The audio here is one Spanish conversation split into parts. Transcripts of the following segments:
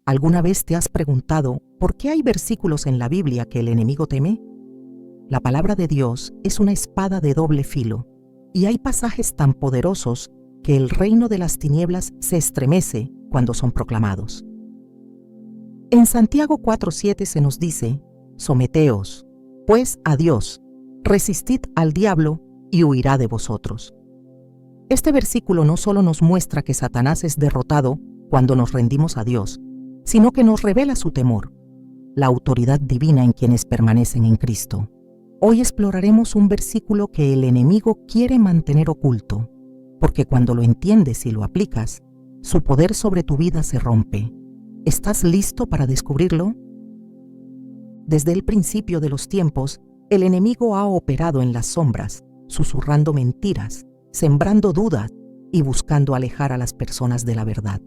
¿Alguna vez te has preguntado por qué hay versículos en la Biblia que el enemigo teme? La palabra de Dios es una espada de doble filo, y hay pasajes tan poderosos que el reino de las tinieblas se estremece cuando son proclamados. En Santiago 4:7 se nos dice: «Someteos, pues, a Dios, resistid al diablo, y huirá de vosotros». Este versículo no solo nos muestra que Satanás es derrotado cuando nos rendimos a Dios, sino que nos revela su temor, la autoridad divina en quienes permanecen en Cristo. Hoy exploraremos un versículo que el enemigo quiere mantener oculto, porque cuando lo entiendes y lo aplicas, su poder sobre tu vida se rompe. ¿Estás listo para descubrirlo? Desde el principio de los tiempos, el enemigo ha operado en las sombras, susurrando mentiras, sembrando dudas y buscando alejar a las personas de la verdad.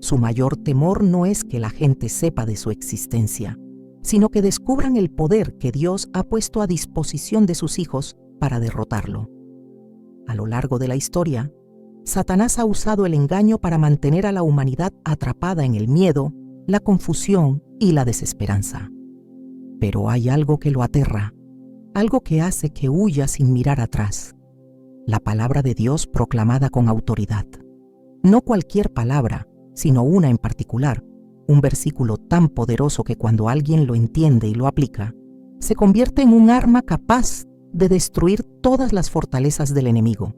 Su mayor temor no es que la gente sepa de su existencia, sino que descubran el poder que Dios ha puesto a disposición de sus hijos para derrotarlo. A lo largo de la historia, Satanás ha usado el engaño para mantener a la humanidad atrapada en el miedo, la confusión y la desesperanza. Pero hay algo que lo aterra, algo que hace que huya sin mirar atrás: la palabra de Dios proclamada con autoridad. No cualquier palabra, sino una en particular, un versículo tan poderoso que cuando alguien lo entiende y lo aplica, se convierte en un arma capaz de destruir todas las fortalezas del enemigo.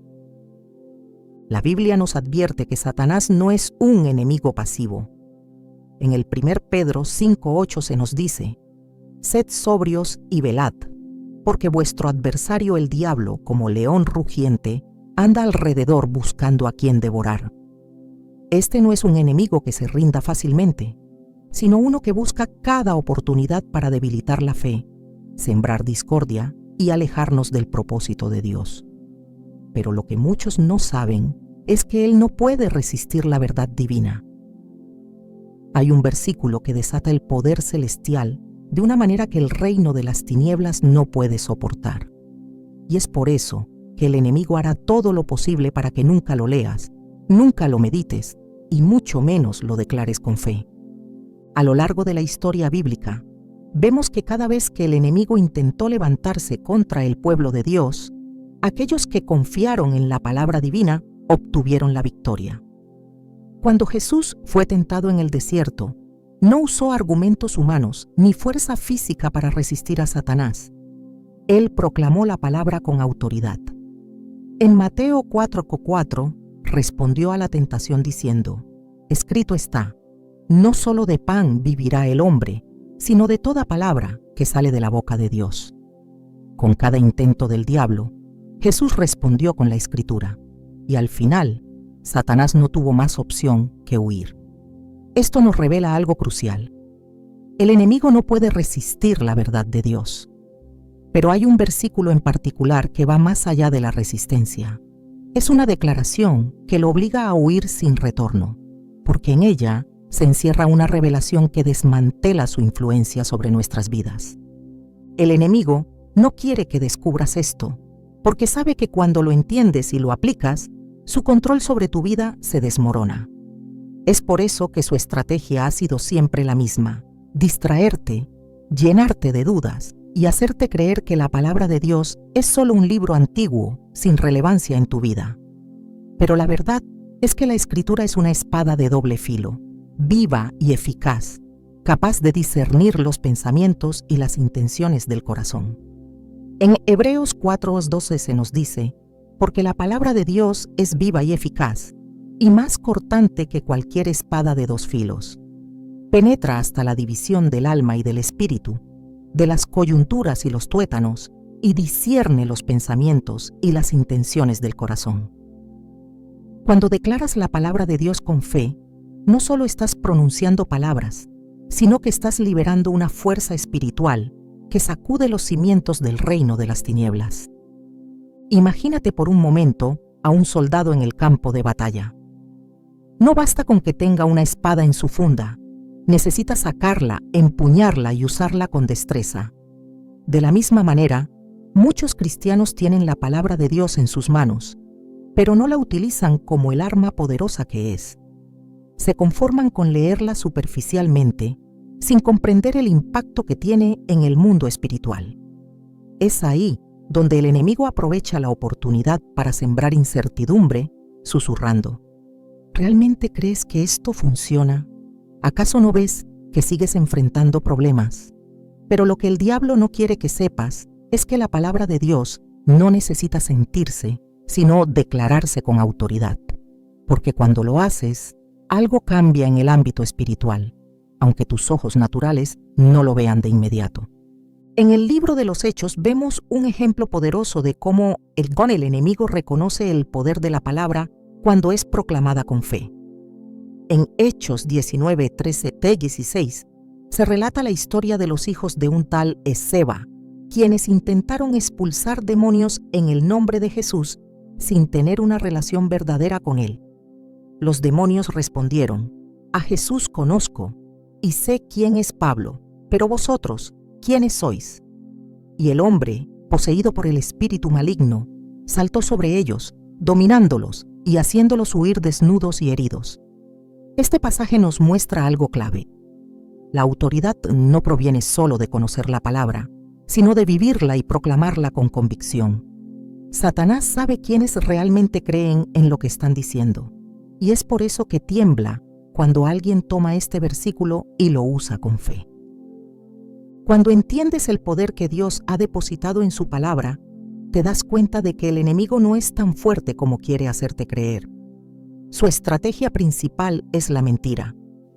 La Biblia nos advierte que Satanás no es un enemigo pasivo. En el 1 Pedro 5:8 se nos dice: «Sed sobrios y velad, porque vuestro adversario el diablo, como león rugiente, anda alrededor buscando a quien devorar». Este no es un enemigo que se rinda fácilmente, sino uno que busca cada oportunidad para debilitar la fe, sembrar discordia y alejarnos del propósito de Dios. Pero lo que muchos no saben es que él no puede resistir la verdad divina. Hay un versículo que desata el poder celestial de una manera que el reino de las tinieblas no puede soportar. Y es por eso que el enemigo hará todo lo posible para que nunca lo leas, nunca lo medites y mucho menos lo declares con fe. A lo largo de la historia bíblica, vemos que cada vez que el enemigo intentó levantarse contra el pueblo de Dios, aquellos que confiaron en la palabra divina obtuvieron la victoria. Cuando Jesús fue tentado en el desierto, no usó argumentos humanos ni fuerza física para resistir a Satanás. Él proclamó la palabra con autoridad. En Mateo 4:4 respondió a la tentación diciendo: «Escrito está, no solo de pan vivirá el hombre, sino de toda palabra que sale de la boca de Dios». Con cada intento del diablo, Jesús respondió con la Escritura, y al final, Satanás no tuvo más opción que huir. Esto nos revela algo crucial. El enemigo no puede resistir la verdad de Dios. Pero hay un versículo en particular que va más allá de la resistencia. Es una declaración que lo obliga a huir sin retorno, porque en ella se encierra una revelación que desmantela su influencia sobre nuestras vidas. El enemigo no quiere que descubras esto, porque sabe que cuando lo entiendes y lo aplicas, su control sobre tu vida se desmorona. Es por eso que su estrategia ha sido siempre la misma: distraerte, llenarte de dudas y hacerte creer que la palabra de Dios es solo un libro antiguo, sin relevancia en tu vida. Pero la verdad es que la Escritura es una espada de doble filo, viva y eficaz, capaz de discernir los pensamientos y las intenciones del corazón. En Hebreos 4:12 se nos dice: «Porque la palabra de Dios es viva y eficaz, y más cortante que cualquier espada de dos filos. Penetra hasta la división del alma y del espíritu, de las coyunturas y los tuétanos, y discierne los pensamientos y las intenciones del corazón». Cuando declaras la palabra de Dios con fe, no solo estás pronunciando palabras, sino que estás liberando una fuerza espiritual que sacude los cimientos del reino de las tinieblas. Imagínate por un momento a un soldado en el campo de batalla. No basta con que tenga una espada en su funda, necesita sacarla, empuñarla y usarla con destreza. De la misma manera, muchos cristianos tienen la palabra de Dios en sus manos, pero no la utilizan como el arma poderosa que es. se conforman con leerla superficialmente, sin comprender el impacto que tiene en el mundo espiritual. Es ahí donde el enemigo aprovecha la oportunidad para sembrar incertidumbre, susurrando: ¿realmente crees que esto funciona? ¿Acaso no ves que sigues enfrentando problemas? Pero lo que el diablo no quiere que sepas es que la palabra de Dios no necesita sentirse, sino declararse con autoridad. Porque cuando lo haces, algo cambia en el ámbito espiritual, aunque tus ojos naturales no lo vean de inmediato. En el libro de los Hechos vemos un ejemplo poderoso de cómo el enemigo reconoce el poder de la palabra cuando es proclamada con fe. En Hechos 19, 13-16 se relata la historia de los hijos de un tal Esceva, quienes intentaron expulsar demonios en el nombre de Jesús sin tener una relación verdadera con él. Los demonios respondieron: a Jesús conozco y sé quién es Pablo, pero vosotros, ¿quiénes sois? Y el hombre, poseído por el espíritu maligno, saltó sobre ellos, dominándolos y haciéndolos huir desnudos y heridos. Este pasaje nos muestra algo clave. La autoridad no proviene solo de conocer la palabra, sino de vivirla y proclamarla con convicción. Satanás sabe quiénes realmente creen en lo que están diciendo, y es por eso que tiembla cuando alguien toma este versículo y lo usa con fe. Cuando entiendes el poder que Dios ha depositado en su palabra, te das cuenta de que el enemigo no es tan fuerte como quiere hacerte creer. Su estrategia principal es la mentira,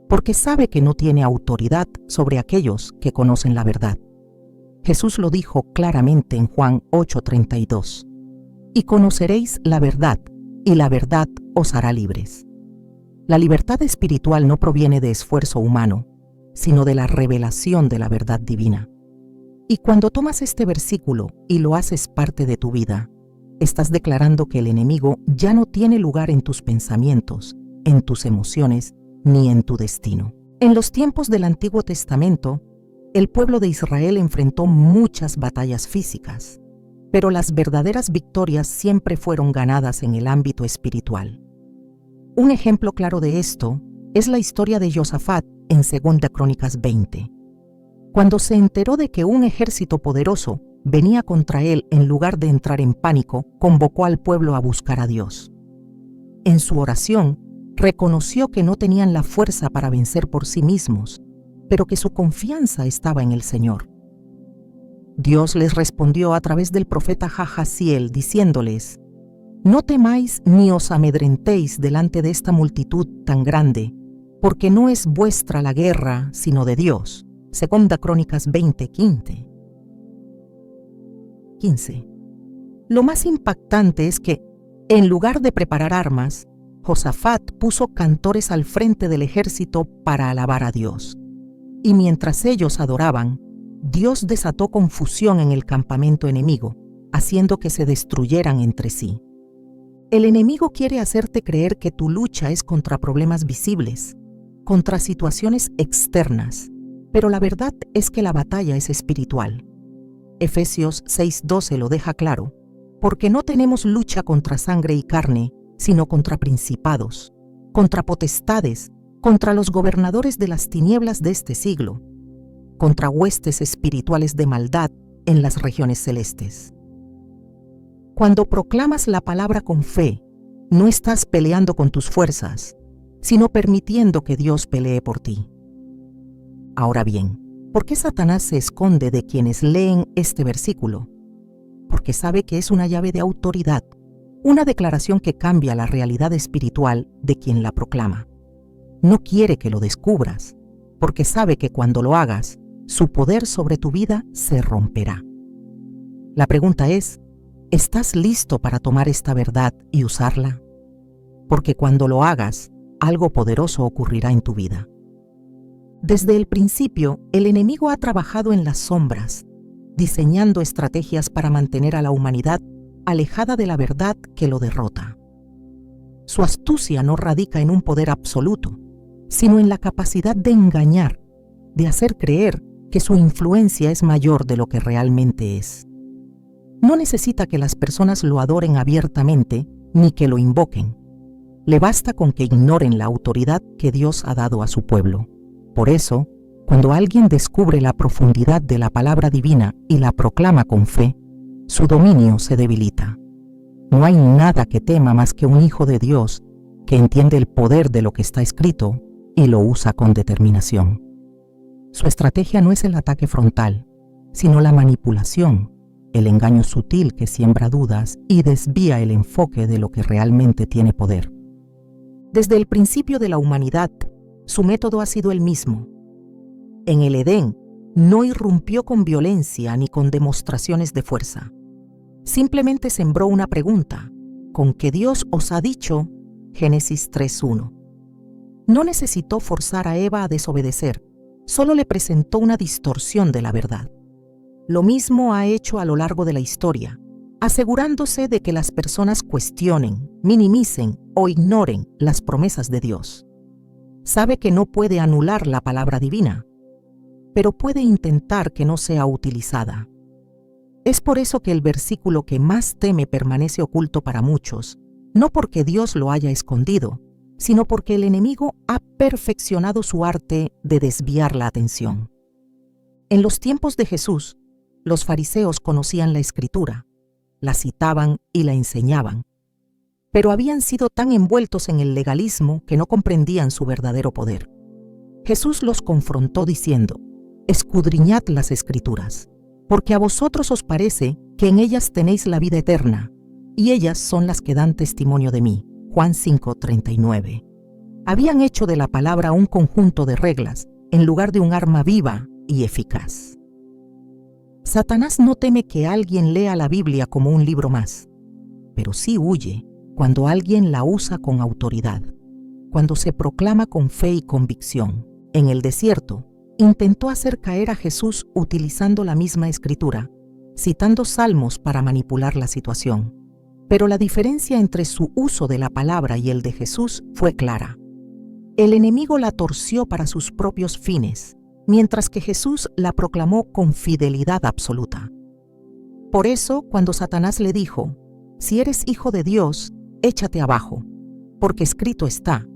porque sabe que no tiene autoridad sobre aquellos que conocen la verdad. Jesús lo dijo claramente en Juan 8:32: y conoceréis la verdad, y la verdad os hará libres. La libertad espiritual no proviene de esfuerzo humano, sino de la revelación de la verdad divina. Y cuando tomas este versículo y lo haces parte de tu vida, estás declarando que el enemigo ya no tiene lugar en tus pensamientos, en tus emociones, ni en tu destino. En los tiempos del Antiguo Testamento, el pueblo de Israel enfrentó muchas batallas físicas, pero las verdaderas victorias siempre fueron ganadas en el ámbito espiritual. Un ejemplo claro de esto es la historia de Josafat en 2 Crónicas 20. Cuando se enteró de que un ejército poderoso venía contra él, en lugar de entrar en pánico, convocó al pueblo a buscar a Dios. En su oración, reconoció que no tenían la fuerza para vencer por sí mismos, pero que su confianza estaba en el Señor. Dios les respondió a través del profeta Jahaziel, diciéndoles: no temáis ni os amedrentéis delante de esta multitud tan grande, porque no es vuestra la guerra, sino de Dios. 2 Crónicas 20:15. Lo más impactante es que, en lugar de preparar armas, Josafat puso cantores al frente del ejército para alabar a Dios. Y mientras ellos adoraban, Dios desató confusión en el campamento enemigo, haciendo que se destruyeran entre sí. El enemigo quiere hacerte creer que tu lucha es contra problemas visibles, contra situaciones externas, pero la verdad es que la batalla es espiritual. Efesios 6:12 lo deja claro: porque no tenemos lucha contra sangre y carne, sino contra principados, contra potestades, contra los gobernadores de las tinieblas de este siglo, contra huestes espirituales de maldad en las regiones celestes. Cuando proclamas la palabra con fe, no estás peleando con tus fuerzas, sino permitiendo que Dios pelee por ti. Ahora bien, ¿por qué Satanás se esconde de quienes leen este versículo? Porque sabe que es una llave de autoridad, una declaración que cambia la realidad espiritual de quien la proclama. No quiere que lo descubras, porque sabe que cuando lo hagas, su poder sobre tu vida se romperá. La pregunta es: ¿estás listo para tomar esta verdad y usarla? Porque cuando lo hagas, algo poderoso ocurrirá en tu vida. Desde el principio, el enemigo ha trabajado en las sombras, diseñando estrategias para mantener a la humanidad alejada de la verdad que lo derrota. Su astucia no radica en un poder absoluto, sino en la capacidad de engañar, de hacer creer que su influencia es mayor de lo que realmente es. No necesita que las personas lo adoren abiertamente ni que lo invoquen. Le basta con que ignoren la autoridad que Dios ha dado a su pueblo. Por eso, cuando alguien descubre la profundidad de la palabra divina y la proclama con fe, su dominio se debilita. No hay nada que tema más que un hijo de Dios que entiende el poder de lo que está escrito y lo usa con determinación. Su estrategia no es el ataque frontal, sino la manipulación, el engaño sutil que siembra dudas y desvía el enfoque de lo que realmente tiene poder. Desde el principio de la humanidad, su método ha sido el mismo. En el Edén, no irrumpió con violencia ni con demostraciones de fuerza. Simplemente sembró una pregunta: ¿con qué Dios os ha dicho? Génesis 3:1. No necesitó forzar a Eva a desobedecer, solo le presentó una distorsión de la verdad. Lo mismo ha hecho a lo largo de la historia, asegurándose de que las personas cuestionen, minimicen o ignoren las promesas de Dios. Sabe que no puede anular la palabra divina, pero puede intentar que no sea utilizada. Es por eso que el versículo que más teme permanece oculto para muchos, no porque Dios lo haya escondido, sino porque el enemigo ha perfeccionado su arte de desviar la atención. En los tiempos de Jesús, los fariseos conocían la Escritura, la citaban y la enseñaban, pero habían sido tan envueltos en el legalismo que no comprendían su verdadero poder. Jesús los confrontó diciendo: escudriñad las Escrituras, porque a vosotros os parece que en ellas tenéis la vida eterna, y ellas son las que dan testimonio de mí. Juan 5:39. Habían hecho de la palabra un conjunto de reglas, en lugar de un arma viva y eficaz. Satanás no teme que alguien lea la Biblia como un libro más, pero sí huye cuando alguien la usa con autoridad, cuando se proclama con fe y convicción. En el desierto, intentó hacer caer a Jesús utilizando la misma Escritura, citando salmos para manipular la situación. Pero la diferencia entre su uso de la palabra y el de Jesús fue clara. El enemigo la torció para sus propios fines, mientras que Jesús la proclamó con fidelidad absoluta. Por eso, cuando Satanás le dijo: si eres hijo de Dios, échate abajo, porque escrito está: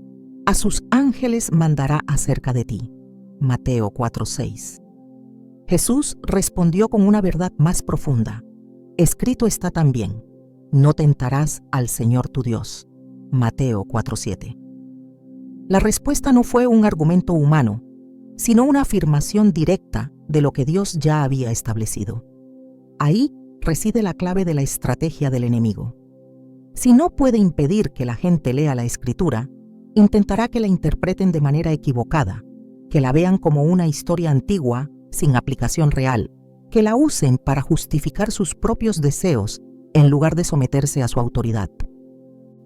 a sus ángeles mandará acerca de ti. Mateo 4:6. Jesús respondió con una verdad más profunda: escrito está también: no tentarás al Señor tu Dios. Mateo 4:7. La respuesta no fue un argumento humano, sino una afirmación directa de lo que Dios ya había establecido. Ahí reside la clave de la estrategia del enemigo. Si no puede impedir que la gente lea la Escritura, intentará que la interpreten de manera equivocada, que la vean como una historia antigua sin aplicación real, que la usen para justificar sus propios deseos en lugar de someterse a su autoridad.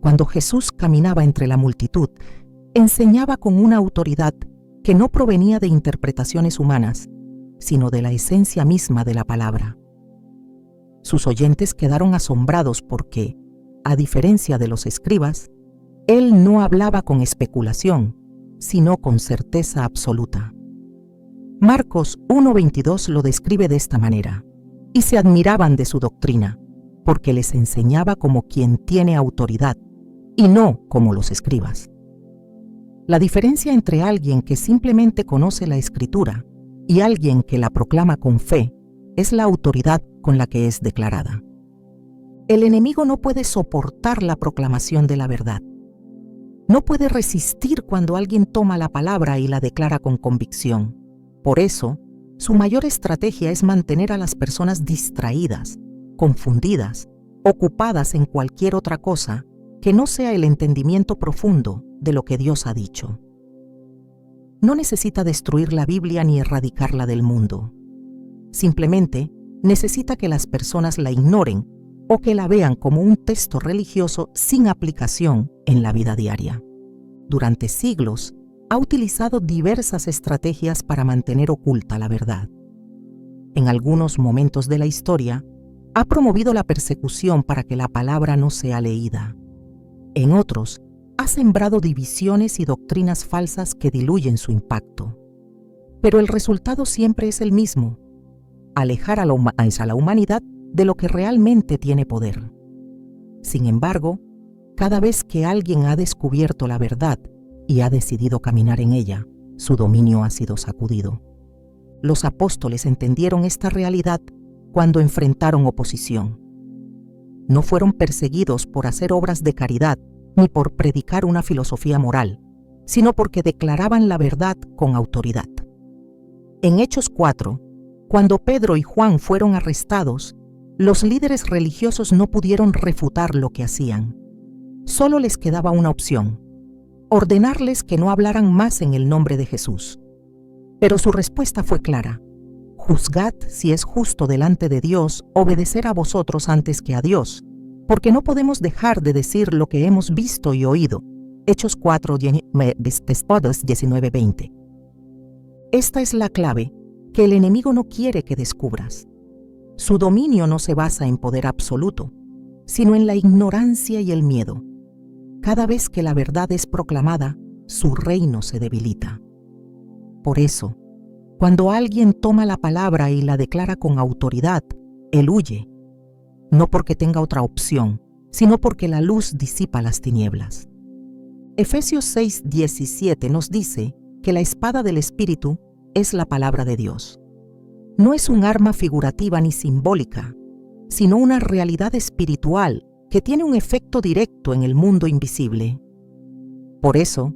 Cuando Jesús caminaba entre la multitud, enseñaba con una autoridad que no provenía de interpretaciones humanas, sino de la esencia misma de la palabra. Sus oyentes quedaron asombrados porque, a diferencia de los escribas, él no hablaba con especulación, sino con certeza absoluta. Marcos 1:22 lo describe de esta manera: y se admiraban de su doctrina, porque les enseñaba como quien tiene autoridad, y no como los escribas. La diferencia entre alguien que simplemente conoce la Escritura y alguien que la proclama con fe es la autoridad con la que es declarada. El enemigo no puede soportar la proclamación de la verdad. No puede resistir cuando alguien toma la palabra y la declara con convicción. Por eso, su mayor estrategia es mantener a las personas distraídas, confundidas, ocupadas en cualquier otra cosa que no sea el entendimiento profundo de lo que Dios ha dicho. No necesita destruir la Biblia ni erradicarla del mundo. Simplemente necesita que las personas la ignoren o que la vean como un texto religioso sin aplicación en la vida diaria. Durante siglos, ha utilizado diversas estrategias para mantener oculta la verdad. En algunos momentos de la historia, ha promovido la persecución para que la palabra no sea leída. En otros, ha sembrado divisiones y doctrinas falsas que diluyen su impacto. Pero el resultado siempre es el mismo: alejar a la humanidad de lo que realmente tiene poder. Sin embargo, Cada vez que alguien ha descubierto la verdad y ha decidido caminar en ella, su dominio ha sido sacudido. Los apóstoles entendieron esta realidad cuando enfrentaron oposición. No fueron perseguidos por hacer obras de caridad ni por predicar una filosofía moral, sino porque declaraban la verdad con autoridad. En Hechos 4, cuando Pedro y Juan fueron arrestados, los líderes religiosos no pudieron refutar lo que hacían. Solo les quedaba una opción: ordenarles que no hablaran más en el nombre de Jesús. Pero su respuesta fue clara: juzgad si es justo delante de Dios obedecer a vosotros antes que a Dios, porque no podemos dejar de decir lo que hemos visto y oído. Hechos 4, 19-20. Esta es la clave que el enemigo no quiere que descubras. Su dominio no se basa en poder absoluto, sino en la ignorancia y el miedo. Cada vez que la verdad es proclamada, su reino se debilita. Por eso, cuando alguien toma la palabra y la declara con autoridad, él huye, no porque tenga otra opción, sino porque la luz disipa las tinieblas. Efesios 6:17 nos dice que la espada del Espíritu es la palabra de Dios. No es un arma figurativa ni simbólica, sino una realidad espiritual que tiene un efecto directo en el mundo invisible. Por eso,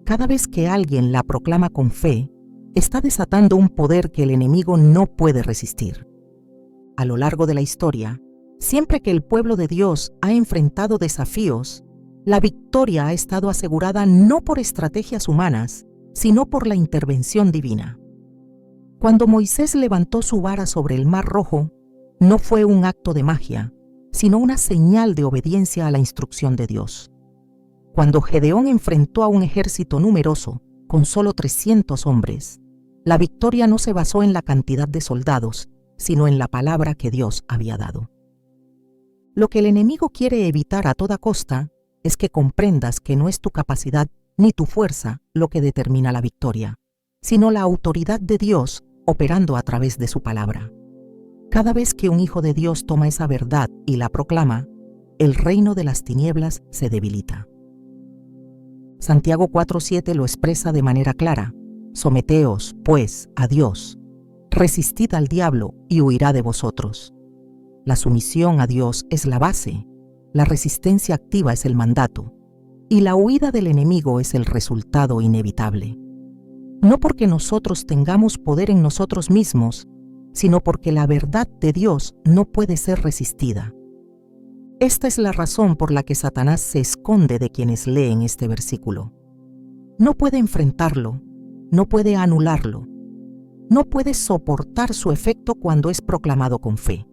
cada vez que alguien la proclama con fe, está desatando un poder que el enemigo no puede resistir. A lo largo de la historia, siempre que el pueblo de Dios ha enfrentado desafíos, la victoria ha estado asegurada no por estrategias humanas, sino por la intervención divina. Cuando Moisés levantó su vara sobre el Mar Rojo, no fue un acto de magia, sino una señal de obediencia a la instrucción de Dios. Cuando Gedeón enfrentó a un ejército numeroso, con solo 300 hombres, la victoria no se basó en la cantidad de soldados, sino en la palabra que Dios había dado. Lo que el enemigo quiere evitar a toda costa es que comprendas que no es tu capacidad ni tu fuerza lo que determina la victoria, sino la autoridad de Dios operando a través de su palabra. Cada vez que un hijo de Dios toma esa verdad y la proclama, el reino de las tinieblas se debilita. Santiago 4:7 lo expresa de manera clara: someteos, pues, a Dios, resistid al diablo y huirá de vosotros. La sumisión a Dios es la base, la resistencia activa es el mandato, y la huida del enemigo es el resultado inevitable. No porque nosotros tengamos poder en nosotros mismos, sino porque la verdad de Dios no puede ser resistida. Esta es la razón por la que Satanás se esconde de quienes leen este versículo. No puede enfrentarlo, no puede anularlo, no puede soportar su efecto cuando es proclamado con fe.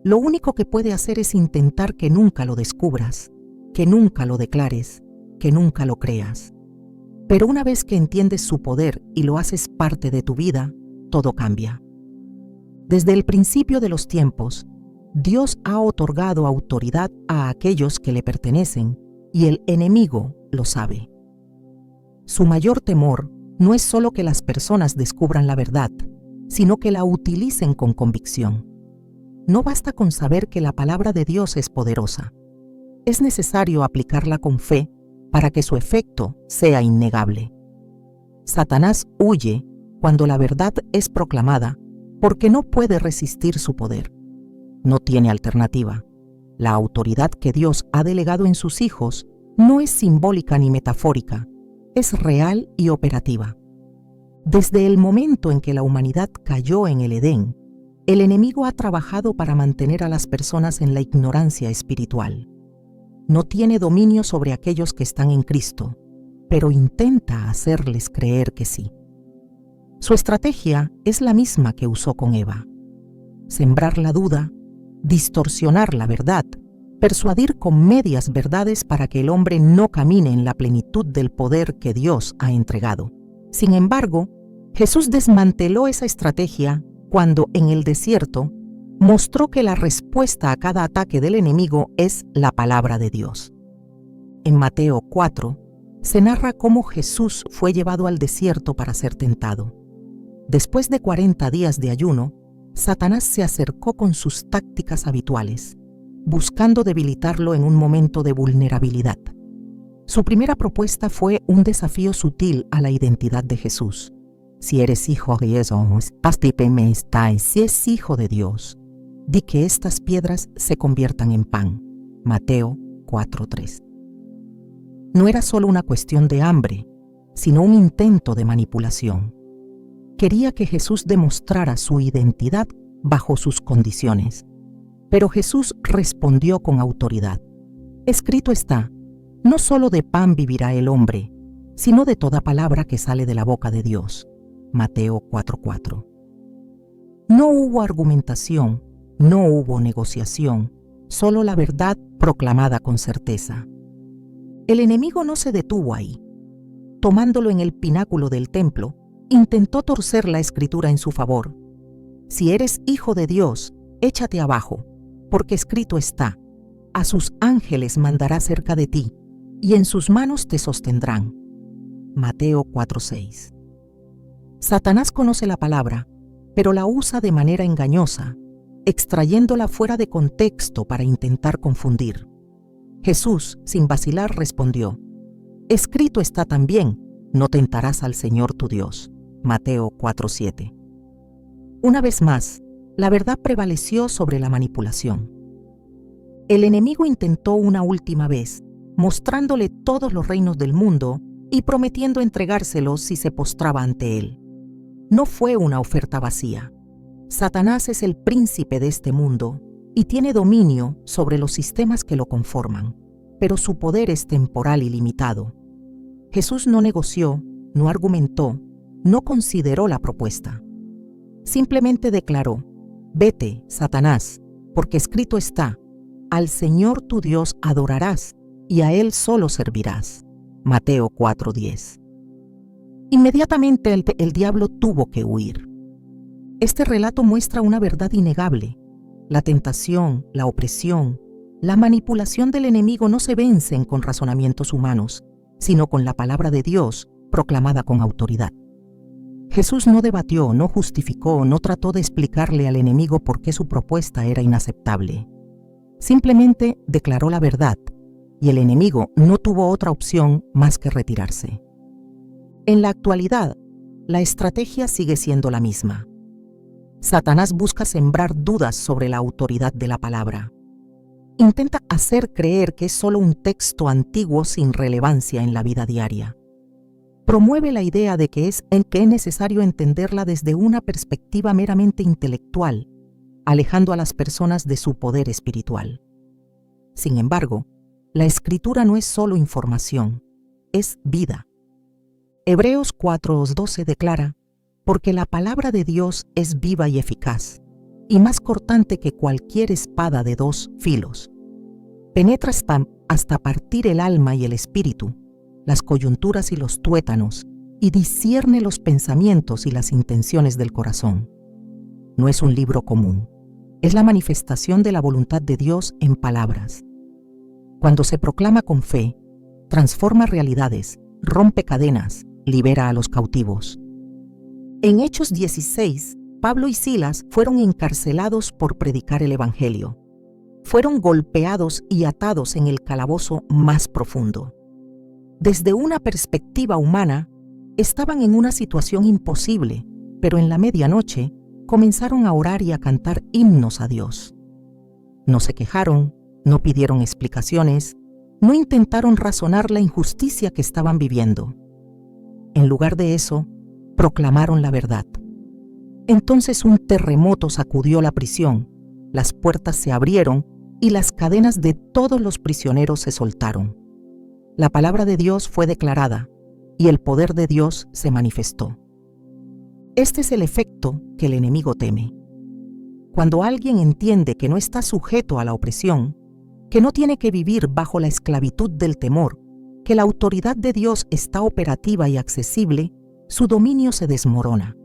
Lo único que puede hacer es intentar que nunca lo descubras, que nunca lo declares, que nunca lo creas. Pero una vez que entiendes su poder y lo haces parte de tu vida, todo cambia. Desde el principio de los tiempos, Dios ha otorgado autoridad a aquellos que le pertenecen y el enemigo lo sabe. Su mayor temor no es solo que las personas descubran la verdad, sino que la utilicen con convicción. No basta con saber que la palabra de Dios es poderosa. Es necesario aplicarla con fe para que su efecto sea innegable. Satanás huye cuando la verdad es proclamada porque no puede resistir su poder. No tiene alternativa. La autoridad que Dios ha delegado en sus hijos no es simbólica ni metafórica, es real y operativa. Desde el momento en que la humanidad cayó en el Edén, el enemigo ha trabajado para mantener a las personas en la ignorancia espiritual. No tiene dominio sobre aquellos que están en Cristo, pero intenta hacerles creer que sí. Su estrategia es la misma que usó con Eva: sembrar la duda, distorsionar la verdad, persuadir con medias verdades para que el hombre no camine en la plenitud del poder que Dios ha entregado. Sin embargo, Jesús desmanteló esa estrategia cuando en el desierto mostró que la respuesta a cada ataque del enemigo es la palabra de Dios. En Mateo 4 se narra cómo Jesús fue llevado al desierto para ser tentado. Después de 40 días de ayuno, Satanás se acercó con sus tácticas habituales. buscando debilitarlo en un momento de vulnerabilidad. Su primera propuesta fue un desafío sutil a la identidad de Jesús. Si eres hijo de Dios, si es hijo de Dios, di que estas piedras se conviertan en pan. Mateo 4:3. No era solo una cuestión de hambre, sino un intento de manipulación. Quería que Jesús demostrara su identidad bajo sus condiciones. Pero Jesús respondió con autoridad. Escrito está, no solo de pan vivirá el hombre, sino de toda palabra que sale de la boca de Dios. Mateo 4:4. No hubo argumentación, no hubo negociación, solo la verdad proclamada con certeza. El enemigo no se detuvo ahí. Tomándolo en el pináculo del templo, intentó torcer la escritura en su favor. Si eres hijo de Dios, échate abajo, porque escrito está, a sus ángeles mandará cerca de ti, y en sus manos te sostendrán. Mateo 4:6. Satanás conoce la palabra, pero la usa de manera engañosa, extrayéndola fuera de contexto para intentar confundir. Jesús, sin vacilar, respondió, escrito está también, no tentarás al Señor tu Dios. Mateo 4:7. Una vez más, la verdad prevaleció sobre la manipulación. El enemigo intentó una última vez, mostrándole todos los reinos del mundo y prometiendo entregárselos si se postraba ante él. No fue una oferta vacía. Satanás es el príncipe de este mundo y tiene dominio sobre los sistemas que lo conforman, pero su poder es temporal y limitado. Jesús no negoció, no argumentó, no consideró la propuesta. Simplemente declaró, vete, Satanás, porque escrito está, al Señor tu Dios adorarás y a Él solo servirás. Mateo 4:10. Inmediatamente el diablo tuvo que huir. Este relato muestra una verdad innegable. La tentación, la opresión, la manipulación del enemigo no se vencen con razonamientos humanos, sino con la palabra de Dios proclamada con autoridad. Jesús no debatió, no justificó, no trató de explicarle al enemigo por qué su propuesta era inaceptable. Simplemente declaró la verdad, y el enemigo no tuvo otra opción más que retirarse. En la actualidad, la estrategia sigue siendo la misma. Satanás busca sembrar dudas sobre la autoridad de la palabra. Intenta hacer creer que es solo un texto antiguo sin relevancia en la vida diaria. Promueve la idea de que es necesario entenderla desde una perspectiva meramente intelectual, alejando a las personas de su poder espiritual. Sin embargo, la Escritura no es solo información, es vida. Hebreos 4:12 declara, porque la palabra de Dios es viva y eficaz, y más cortante que cualquier espada de 2 filos. Penetra hasta partir el alma y el espíritu, las coyunturas y los tuétanos, y discierne los pensamientos y las intenciones del corazón. No es un libro común, es la manifestación de la voluntad de Dios en palabras. Cuando se proclama con fe, transforma realidades, rompe cadenas, libera a los cautivos. En Hechos 16, Pablo y Silas fueron encarcelados por predicar el Evangelio. Fueron golpeados y atados en el calabozo más profundo. Desde una perspectiva humana, estaban en una situación imposible, pero en la medianoche comenzaron a orar y a cantar himnos a Dios. No se quejaron, no pidieron explicaciones, no intentaron razonar la injusticia que estaban viviendo. En lugar de eso, proclamaron la verdad. Entonces un terremoto sacudió la prisión, las puertas se abrieron y las cadenas de todos los prisioneros se soltaron. La palabra de Dios fue declarada y el poder de Dios se manifestó. Este es el efecto que el enemigo teme. Cuando alguien entiende que no está sujeto a la opresión, que no tiene que vivir bajo la esclavitud del temor, que la autoridad de Dios está operativa y accesible, su dominio se desmorona.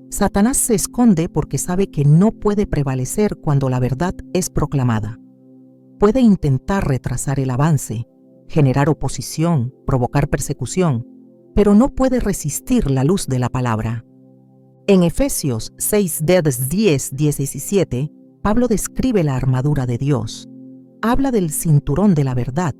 Satanás se esconde porque sabe que no puede prevalecer cuando la verdad es proclamada. Puede intentar retrasar el avance, generar oposición, provocar persecución, pero no puede resistir la luz de la palabra. En Efesios 6:10-17, Pablo describe la armadura de Dios. habla del cinturón de la verdad,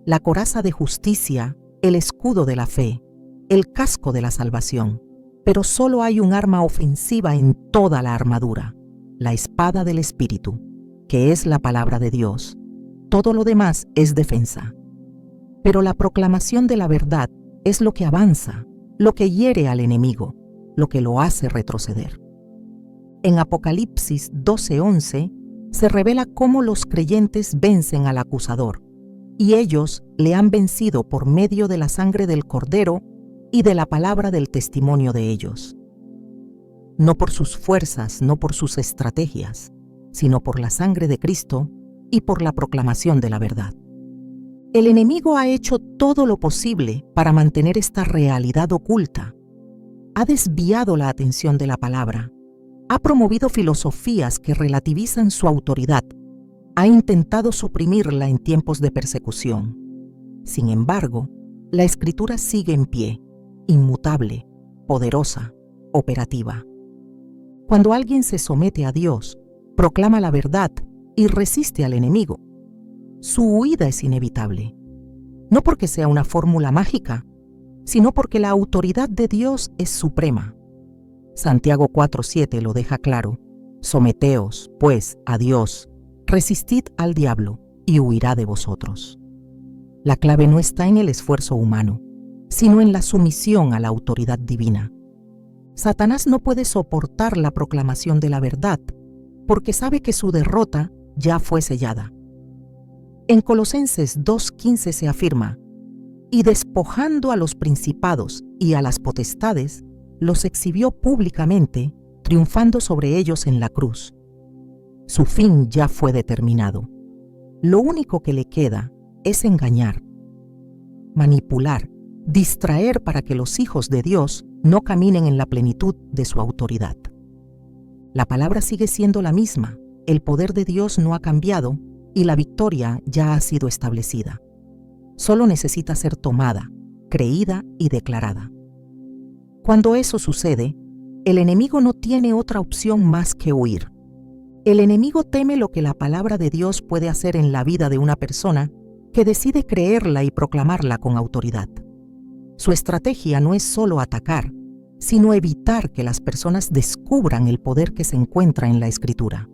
la coraza de justicia, el escudo de la fe, el casco de la salvación. Pero solo hay un arma ofensiva en toda la armadura, la espada del Espíritu, que es la palabra de Dios. Todo lo demás es defensa. Pero la proclamación de la verdad es lo que avanza, lo que hiere al enemigo, lo que lo hace retroceder. En Apocalipsis 12:11 se revela cómo los creyentes vencen al acusador, y ellos le han vencido por medio de la sangre del Cordero y de la palabra del testimonio de ellos. No por sus fuerzas, no por sus estrategias, sino por la sangre de Cristo y por la proclamación de la verdad. El enemigo ha hecho todo lo posible para mantener esta realidad oculta. Ha desviado la atención de la palabra, ha promovido filosofías que relativizan su autoridad, ha intentado suprimirla en tiempos de persecución. Sin embargo, la Escritura sigue en pie, inmutable, poderosa, operativa. Cuando alguien se somete a Dios, proclama la verdad y resiste al enemigo, su huida es inevitable. No porque sea una fórmula mágica, sino porque la autoridad de Dios es suprema. Santiago 4:7 lo deja claro: someteos, pues, a Dios, resistid al diablo, y huirá de vosotros. La clave no está en el esfuerzo humano, sino en la sumisión a la autoridad divina. Satanás no puede soportar la proclamación de la verdad, porque sabe que su derrota ya fue sellada. En Colosenses 2:15 se afirma: y despojando a los principados y a las potestades, los exhibió públicamente, triunfando sobre ellos en la cruz. Su fin ya fue determinado. Lo único que le queda es engañar, manipular, distraer para que los hijos de Dios no caminen en la plenitud de su autoridad. La palabra sigue siendo la misma, el poder de Dios no ha cambiado y la victoria ya ha sido establecida. Solo necesita ser tomada, creída y declarada. Cuando eso sucede, el enemigo no tiene otra opción más que huir. El enemigo teme lo que la palabra de Dios puede hacer en la vida de una persona que decide creerla y proclamarla con autoridad. Su estrategia no es solo atacar, sino evitar que las personas descubran el poder que se encuentra en la Escritura.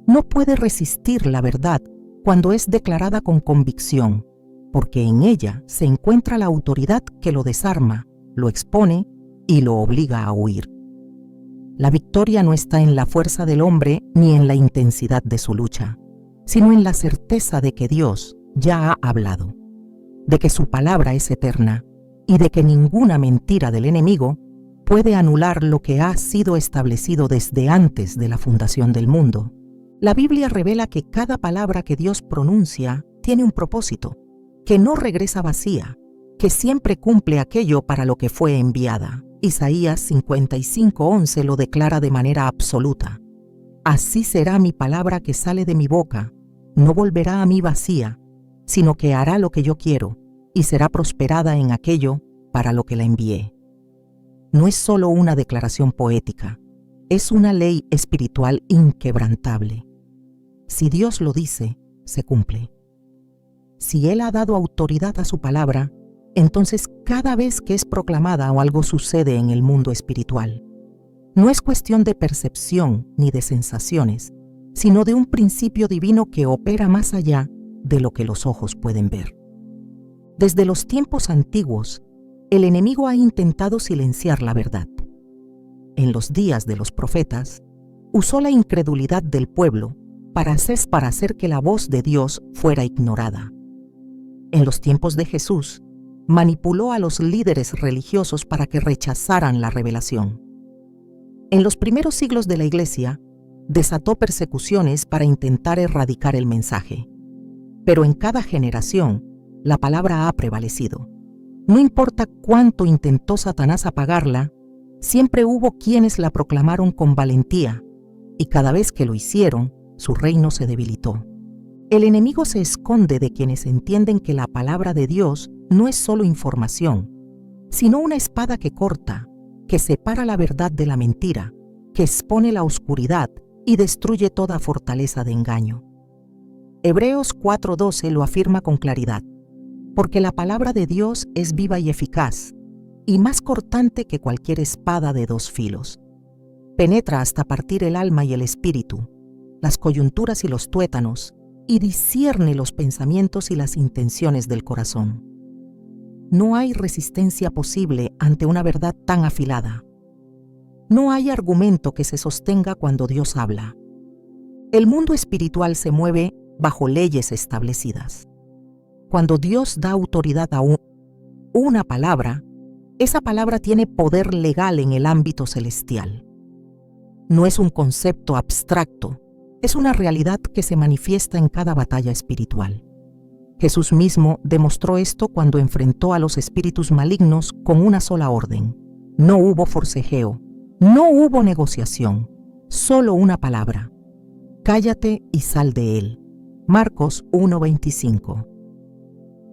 No puede resistir la verdad cuando es declarada con convicción, porque en ella se encuentra la autoridad que lo desarma, lo expone y lo obliga a huir. La victoria no está en la fuerza del hombre ni en la intensidad de su lucha, sino en la certeza de que Dios ya ha hablado, de que su palabra es eterna y de que ninguna mentira del enemigo puede anular lo que ha sido establecido desde antes de la fundación del mundo. La Biblia revela que cada palabra que Dios pronuncia tiene un propósito, que no regresa vacía, que siempre cumple aquello para lo que fue enviada. Isaías 55:11 lo declara de manera absoluta: así será mi palabra que sale de mi boca, no volverá a mí vacía, sino que hará lo que yo quiero y será prosperada en aquello para lo que la envié. No es solo una declaración poética, es una ley espiritual inquebrantable. Si Dios lo dice, se cumple. Si Él ha dado autoridad a su palabra, entonces cada vez que es proclamada o algo sucede en el mundo espiritual, no es cuestión de percepción ni de sensaciones, sino de un principio divino que opera más allá de lo que los ojos pueden ver. Desde los tiempos antiguos, el enemigo ha intentado silenciar la verdad. En los días de los profetas, usó la incredulidad del pueblo para hacer que la voz de Dios fuera ignorada. En los tiempos de Jesús, manipuló a los líderes religiosos para que rechazaran la revelación. En los primeros siglos de la Iglesia, desató persecuciones para intentar erradicar el mensaje. Pero en cada generación, la palabra ha prevalecido. No importa cuánto intentó Satanás apagarla, siempre hubo quienes la proclamaron con valentía, y cada vez que lo hicieron, su reino se debilitó. El enemigo se esconde de quienes entienden que la palabra de Dios no es solo información, sino una espada que corta, que separa la verdad de la mentira, que expone la oscuridad y destruye toda fortaleza de engaño. Hebreos 4:12 lo afirma con claridad, porque la palabra de Dios es viva y eficaz, y más cortante que cualquier espada de dos filos. Penetra hasta partir el alma y el espíritu, las coyunturas y los tuétanos, y discierne los pensamientos y las intenciones del corazón. No hay resistencia posible ante una verdad tan afilada. No hay argumento que se sostenga cuando Dios habla. El mundo espiritual se mueve bajo leyes establecidas. Cuando Dios da autoridad a una palabra, esa palabra tiene poder legal en el ámbito celestial. No es un concepto abstracto, es una realidad que se manifiesta en cada batalla espiritual. Jesús mismo demostró esto cuando enfrentó a los espíritus malignos con una sola orden. No hubo forcejeo, no hubo negociación, solo una palabra: cállate y sal de él. Marcos 1:25.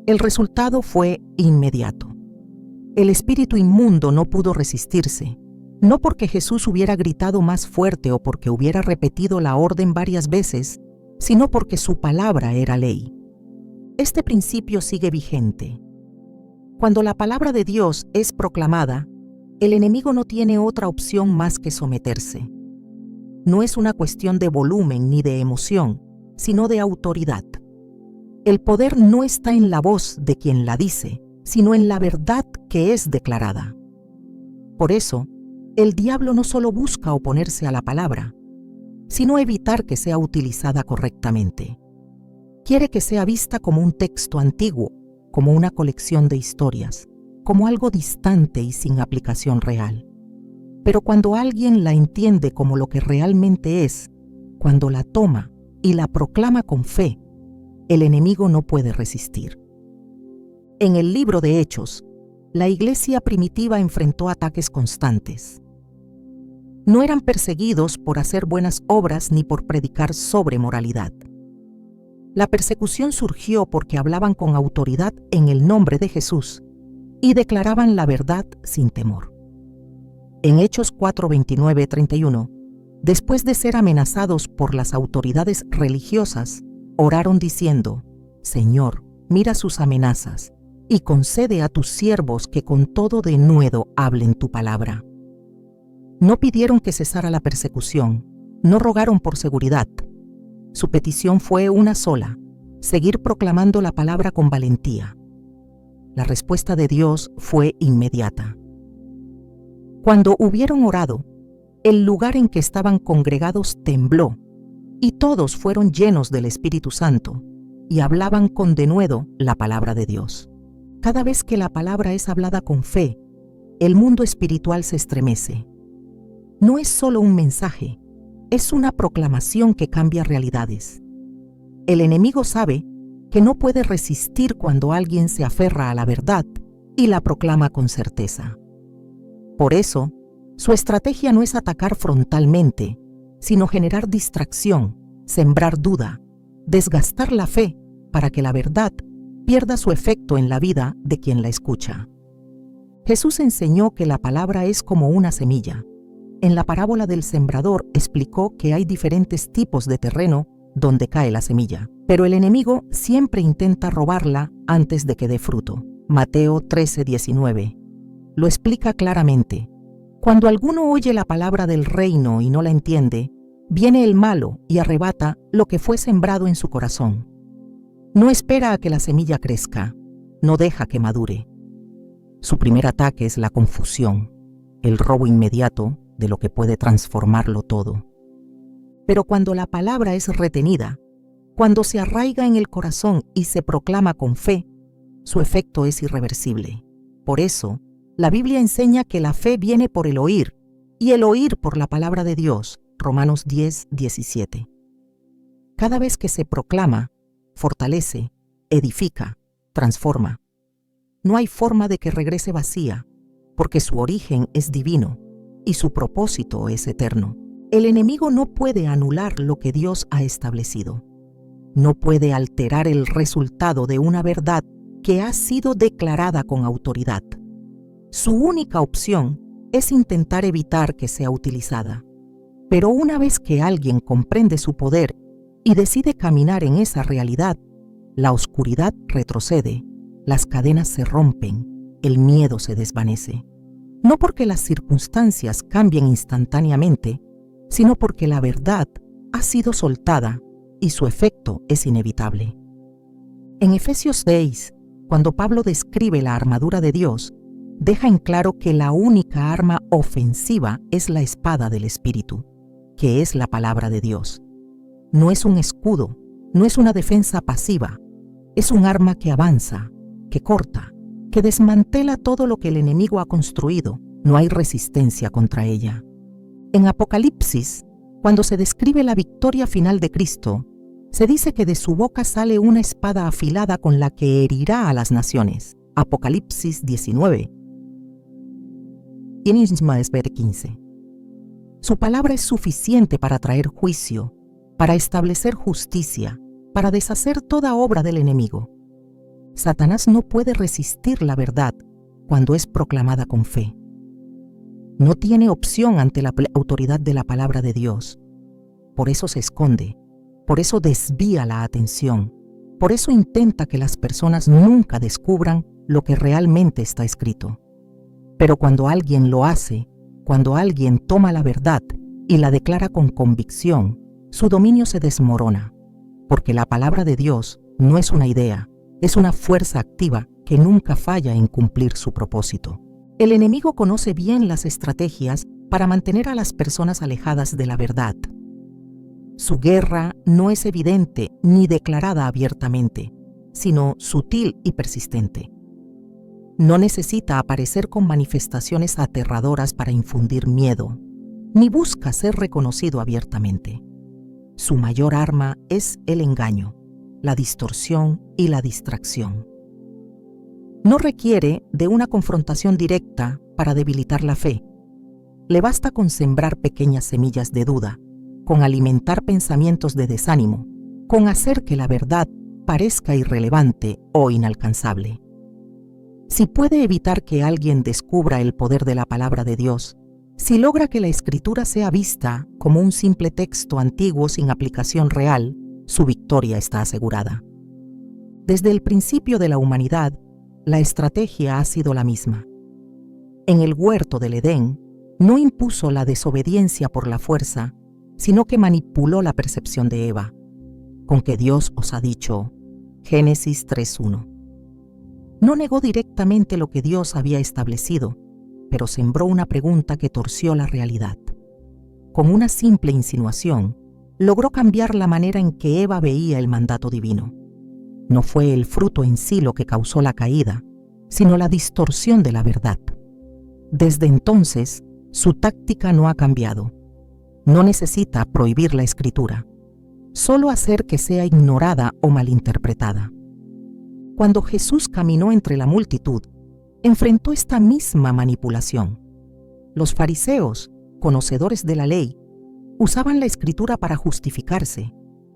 El resultado fue inmediato. El espíritu inmundo no pudo resistirse, no porque Jesús hubiera gritado más fuerte o porque hubiera repetido la orden varias veces, sino porque su palabra era ley. Este principio sigue vigente. Cuando la palabra de Dios es proclamada, el enemigo no tiene otra opción más que someterse. No es una cuestión de volumen ni de emoción, sino de autoridad. El poder no está en la voz de quien la dice, sino en la verdad que es declarada. Por eso, el diablo no solo busca oponerse a la palabra, sino evitar que sea utilizada correctamente. Quiere que sea vista como un texto antiguo, como una colección de historias, como algo distante y sin aplicación real. Pero cuando alguien la entiende como lo que realmente es, cuando la toma y la proclama con fe, el enemigo no puede resistir. En el libro de Hechos, la iglesia primitiva enfrentó ataques constantes. No eran perseguidos por hacer buenas obras ni por predicar sobre moralidad. La persecución surgió porque hablaban con autoridad en el nombre de Jesús y declaraban la verdad sin temor. En Hechos 4:29-31, después de ser amenazados por las autoridades religiosas, oraron diciendo: Señor, mira sus amenazas y concede a tus siervos que con todo denuedo hablen tu palabra. No pidieron que cesara la persecución, no rogaron por seguridad. Su petición fue una sola: seguir proclamando la palabra con valentía. La respuesta de Dios fue inmediata. Cuando hubieron orado, el lugar en que estaban congregados tembló, y todos fueron llenos del Espíritu Santo, y hablaban con denuedo la palabra de Dios. Cada vez que la palabra es hablada con fe, el mundo espiritual se estremece. No es solo un mensaje, es una proclamación que cambia realidades. El enemigo sabe que no puede resistir cuando alguien se aferra a la verdad y la proclama con certeza. Por eso, su estrategia no es atacar frontalmente, sino generar distracción, sembrar duda, desgastar la fe para que la verdad pierda su efecto en la vida de quien la escucha. Jesús enseñó que la palabra es como una semilla. En la parábola del sembrador explicó que hay diferentes tipos de terreno donde cae la semilla, pero el enemigo siempre intenta robarla antes de que dé fruto. Mateo 13:19. Lo explica claramente. Cuando alguno oye la palabra del reino y no la entiende, viene el malo y arrebata lo que fue sembrado en su corazón. No espera a que la semilla crezca, no deja que madure. Su primer ataque es la confusión, el robo inmediato de lo que puede transformarlo todo. Pero cuando la palabra es retenida, cuando se arraiga en el corazón y se proclama con fe, su efecto es irreversible. Por eso, la Biblia enseña que la fe viene por el oír, y el oír por la palabra de Dios. Romanos 10:17. Cada vez que se proclama, fortalece, edifica, transforma. No hay forma de que regrese vacía, porque su origen es divino y su propósito es eterno. El enemigo no puede anular lo que Dios ha establecido. No puede alterar el resultado de una verdad que ha sido declarada con autoridad. Su única opción es intentar evitar que sea utilizada. Pero una vez que alguien comprende su poder y decide caminar en esa realidad, la oscuridad retrocede, las cadenas se rompen, el miedo se desvanece. No porque las circunstancias cambien instantáneamente, sino porque la verdad ha sido soltada y su efecto es inevitable. En Efesios 6, cuando Pablo describe la armadura de Dios, deja en claro que la única arma ofensiva es la espada del Espíritu, que es la palabra de Dios. No es un escudo, no es una defensa pasiva, es un arma que avanza, que corta, que desmantela todo lo que el enemigo ha construido. No hay resistencia contra ella. En Apocalipsis, cuando se describe la victoria final de Cristo, se dice que de su boca sale una espada afilada con la que herirá a las naciones. Apocalipsis 19. Y en 15. Su palabra es suficiente para traer juicio, para establecer justicia, para deshacer toda obra del enemigo. Satanás no puede resistir la verdad cuando es proclamada con fe. No tiene opción ante la autoridad de la palabra de Dios. Por eso se esconde, por eso desvía la atención, por eso intenta que las personas nunca descubran lo que realmente está escrito. Pero cuando alguien lo hace, cuando alguien toma la verdad y la declara con convicción, su dominio se desmorona, porque la palabra de Dios no es una idea, es una fuerza activa que nunca falla en cumplir su propósito. El enemigo conoce bien las estrategias para mantener a las personas alejadas de la verdad. Su guerra no es evidente ni declarada abiertamente, sino sutil y persistente. No necesita aparecer con manifestaciones aterradoras para infundir miedo, ni busca ser reconocido abiertamente. Su mayor arma es el engaño, la distorsión y la distracción. No requiere de una confrontación directa para debilitar la fe. Le basta con sembrar pequeñas semillas de duda, con alimentar pensamientos de desánimo, con hacer que la verdad parezca irrelevante o inalcanzable. Si puede evitar que alguien descubra el poder de la palabra de Dios, si logra que la Escritura sea vista como un simple texto antiguo sin aplicación real, su victoria está asegurada. Desde el principio de la humanidad, la estrategia ha sido la misma. En el huerto del Edén, no impuso la desobediencia por la fuerza, sino que manipuló la percepción de Eva, con que Dios os ha dicho, Génesis 3:1. No negó directamente lo que Dios había establecido, pero sembró una pregunta que torció la realidad. Con una simple insinuación, logró cambiar la manera en que Eva veía el mandato divino. No fue el fruto en sí lo que causó la caída, sino la distorsión de la verdad. Desde entonces, su táctica no ha cambiado. No necesita prohibir la Escritura, solo hacer que sea ignorada o malinterpretada. Cuando Jesús caminó entre la multitud, enfrentó esta misma manipulación. Los fariseos, conocedores de la ley, usaban la Escritura para justificarse,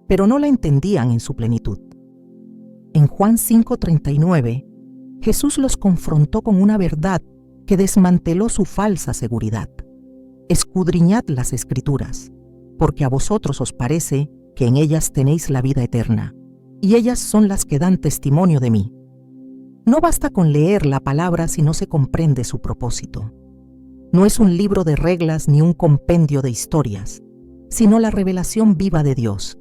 pero no la entendían en su plenitud. En Juan 5:39, Jesús los confrontó con una verdad que desmanteló su falsa seguridad. Escudriñad las Escrituras, porque a vosotros os parece que en ellas tenéis la vida eterna, y ellas son las que dan testimonio de mí. No basta con leer la palabra si no se comprende su propósito. No es un libro de reglas ni un compendio de historias, sino la revelación viva de Dios.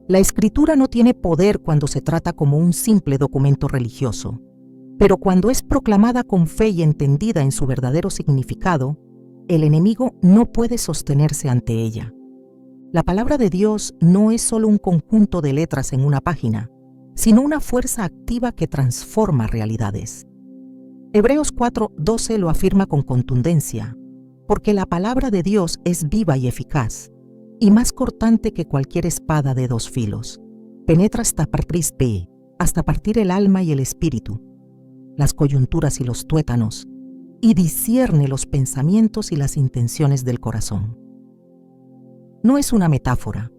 La Escritura no tiene poder cuando se trata como un simple documento religioso, pero cuando es proclamada con fe y entendida en su verdadero significado, el enemigo no puede sostenerse ante ella. La palabra de Dios no es solo un conjunto de letras en una página, sino una fuerza activa que transforma realidades. Hebreos 4:12 lo afirma con contundencia, porque la palabra de Dios es viva y eficaz, y más cortante que cualquier espada de dos filos. Penetra hasta partir el alma y el espíritu, las coyunturas y los tuétanos, y discierne los pensamientos y las intenciones del corazón. No es una metáfora,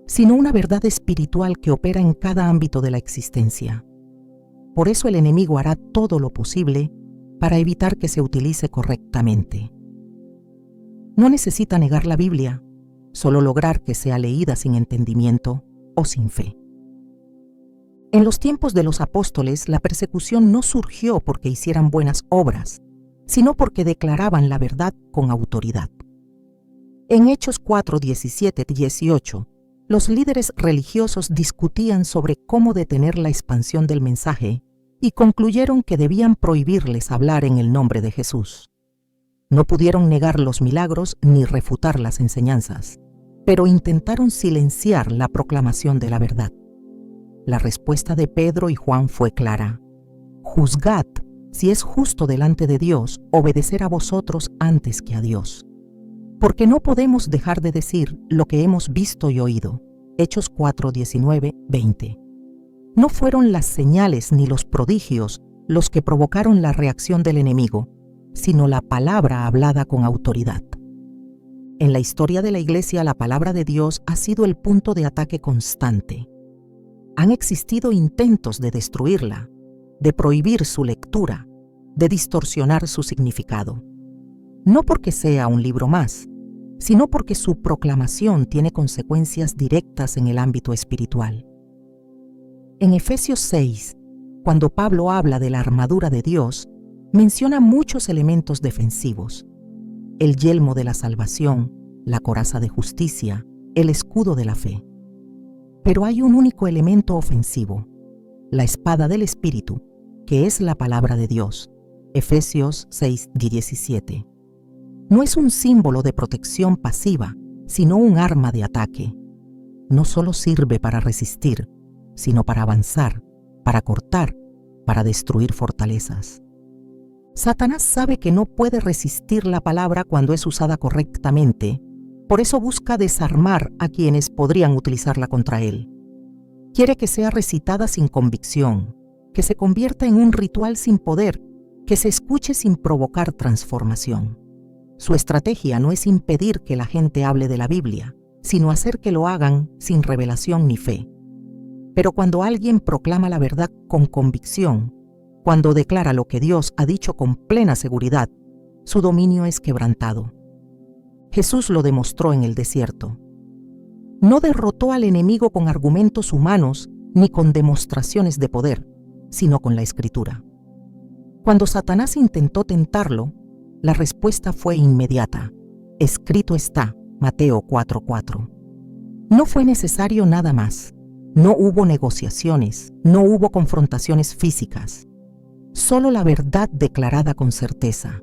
sino una verdad espiritual que opera en cada ámbito de la existencia. Por eso el enemigo hará todo lo posible para evitar que se utilice correctamente. No necesita negar la Biblia, solo lograr que sea leída sin entendimiento o sin fe. En los tiempos de los apóstoles, la persecución no surgió porque hicieran buenas obras, sino porque declaraban la verdad con autoridad. En Hechos 4, 17 y 18, los líderes religiosos discutían sobre cómo detener la expansión del mensaje y concluyeron que debían prohibirles hablar en el nombre de Jesús. No pudieron negar los milagros ni refutar las enseñanzas, pero intentaron silenciar la proclamación de la verdad. La respuesta de Pedro y Juan fue clara: juzgad si es justo delante de Dios obedecer a vosotros antes que a Dios. Porque no podemos dejar de decir lo que hemos visto y oído. Hechos 4, 19, 20. No fueron las señales ni los prodigios los que provocaron la reacción del enemigo, sino la palabra hablada con autoridad. En la historia de la Iglesia, la palabra de Dios ha sido el punto de ataque constante. Han existido intentos de destruirla, de prohibir su lectura, de distorsionar su significado. No porque sea un libro más, sino porque su proclamación tiene consecuencias directas en el ámbito espiritual. En Efesios 6, cuando Pablo habla de la armadura de Dios, menciona muchos elementos defensivos: el yelmo de la salvación, la coraza de justicia, el escudo de la fe. Pero hay un único elemento ofensivo: la espada del Espíritu, que es la palabra de Dios. Efesios 6, 17. No es un símbolo de protección pasiva, sino un arma de ataque. No solo sirve para resistir, sino para avanzar, para cortar, para destruir fortalezas. Satanás sabe que no puede resistir la palabra cuando es usada correctamente, por eso busca desarmar a quienes podrían utilizarla contra él. Quiere que sea recitada sin convicción, que se convierta en un ritual sin poder, que se escuche sin provocar transformación. Su estrategia no es impedir que la gente hable de la Biblia, sino hacer que lo hagan sin revelación ni fe. Pero cuando alguien proclama la verdad con convicción, cuando declara lo que Dios ha dicho con plena seguridad, su dominio es quebrantado. Jesús lo demostró en el desierto. No derrotó al enemigo con argumentos humanos ni con demostraciones de poder, sino con la Escritura. Cuando Satanás intentó tentarlo, la respuesta fue inmediata: escrito está, Mateo 4:4. No fue necesario nada más. No hubo negociaciones, no hubo confrontaciones físicas. Solo la verdad declarada con certeza.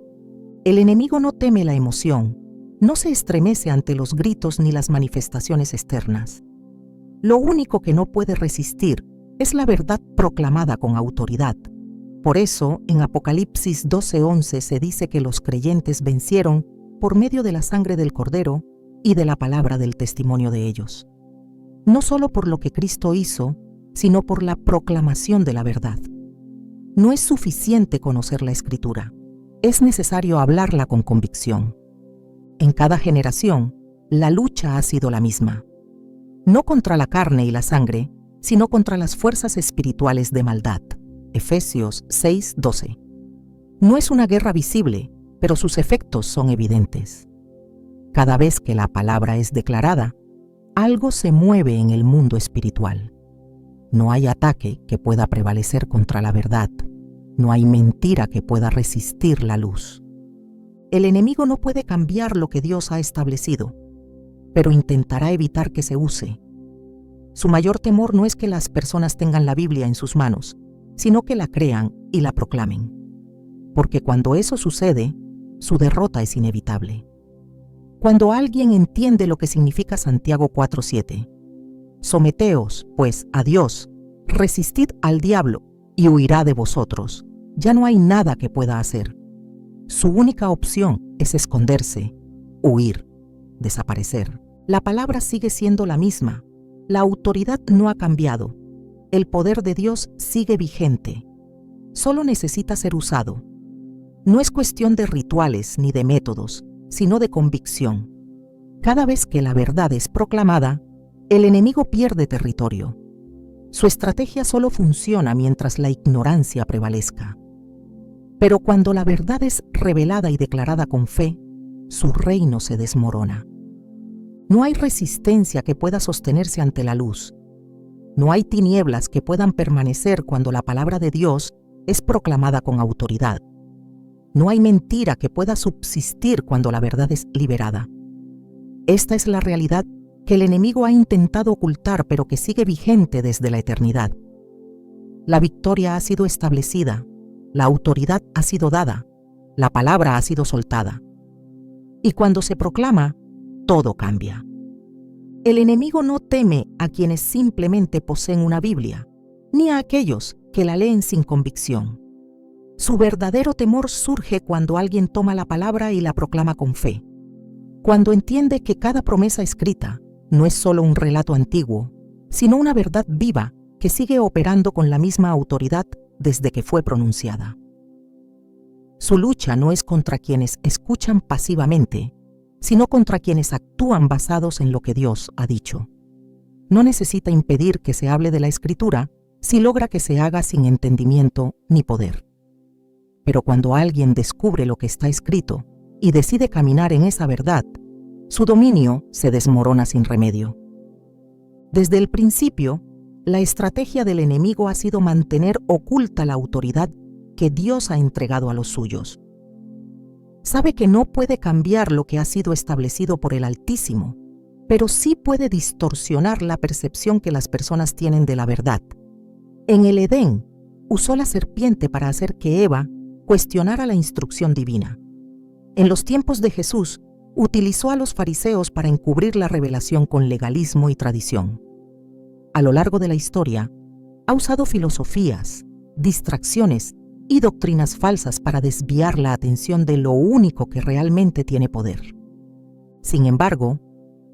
El enemigo no teme la emoción, no se estremece ante los gritos ni las manifestaciones externas. Lo único que no puede resistir es la verdad proclamada con autoridad. Por eso, en Apocalipsis 12:11 se dice que los creyentes vencieron por medio de la sangre del Cordero y de la palabra del testimonio de ellos. No solo por lo que Cristo hizo, sino por la proclamación de la verdad. No es suficiente conocer la Escritura, es necesario hablarla con convicción. En cada generación, la lucha ha sido la misma. No contra la carne y la sangre, sino contra las fuerzas espirituales de maldad. Efesios 6:12. No es una guerra visible, pero sus efectos son evidentes. Cada vez que la palabra es declarada, algo se mueve en el mundo espiritual. No hay ataque que pueda prevalecer contra la verdad. No hay mentira que pueda resistir la luz. El enemigo no puede cambiar lo que Dios ha establecido, pero intentará evitar que se use. Su mayor temor no es que las personas tengan la Biblia en sus manos, sino que la crean y la proclamen. Porque cuando eso sucede, su derrota es inevitable. Cuando alguien entiende lo que significa Santiago 4:7, someteos, pues, a Dios, resistid al diablo y huirá de vosotros, ya no hay nada que pueda hacer. Su única opción es esconderse, huir, desaparecer. La palabra sigue siendo la misma. La autoridad no ha cambiado. El poder de Dios sigue vigente. Solo necesita ser usado. No es cuestión de rituales ni de métodos, sino de convicción. Cada vez que la verdad es proclamada, el enemigo pierde territorio. Su estrategia solo funciona mientras la ignorancia prevalezca. Pero cuando la verdad es revelada y declarada con fe, su reino se desmorona. No hay resistencia que pueda sostenerse ante la luz. No hay tinieblas que puedan permanecer cuando la palabra de Dios es proclamada con autoridad. No hay mentira que pueda subsistir cuando la verdad es liberada. Esta es la realidad que el enemigo ha intentado ocultar, pero que sigue vigente desde la eternidad. La victoria ha sido establecida, la autoridad ha sido dada, la palabra ha sido soltada. Y cuando se proclama, todo cambia. El enemigo no teme a quienes simplemente poseen una Biblia, ni a aquellos que la leen sin convicción. Su verdadero temor surge cuando alguien toma la palabra y la proclama con fe, cuando entiende que cada promesa escrita no es solo un relato antiguo, sino una verdad viva que sigue operando con la misma autoridad desde que fue pronunciada. Su lucha no es contra quienes escuchan pasivamente, sino contra quienes actúan basados en lo que Dios ha dicho. No necesita impedir que se hable de la Escritura si logra que se haga sin entendimiento ni poder. Pero cuando alguien descubre lo que está escrito y decide caminar en esa verdad, su dominio se desmorona sin remedio. Desde el principio, la estrategia del enemigo ha sido mantener oculta la autoridad que Dios ha entregado a los suyos. Sabe que no puede cambiar lo que ha sido establecido por el Altísimo, pero sí puede distorsionar la percepción que las personas tienen de la verdad. En el Edén, usó la serpiente para hacer que Eva cuestionara la instrucción divina. En los tiempos de Jesús, utilizó a los fariseos para encubrir la revelación con legalismo y tradición. A lo largo de la historia, ha usado filosofías, distracciones y doctrinas falsas para desviar la atención de lo único que realmente tiene poder. Sin embargo,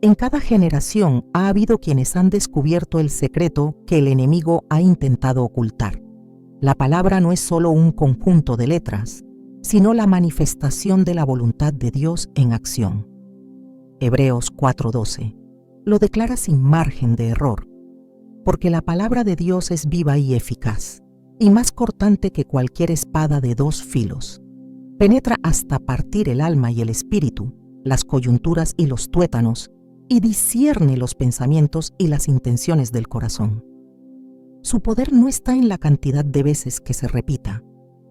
en cada generación ha habido quienes han descubierto el secreto que el enemigo ha intentado ocultar. La palabra no es solo un conjunto de letras, sino la manifestación de la voluntad de Dios en acción. Hebreos 4:12 lo declara sin margen de error, porque la palabra de Dios es viva y eficaz, y más cortante que cualquier espada de dos filos. Penetra hasta partir el alma y el espíritu, las coyunturas y los tuétanos, y discierne los pensamientos y las intenciones del corazón. Su poder no está en la cantidad de veces que se repita,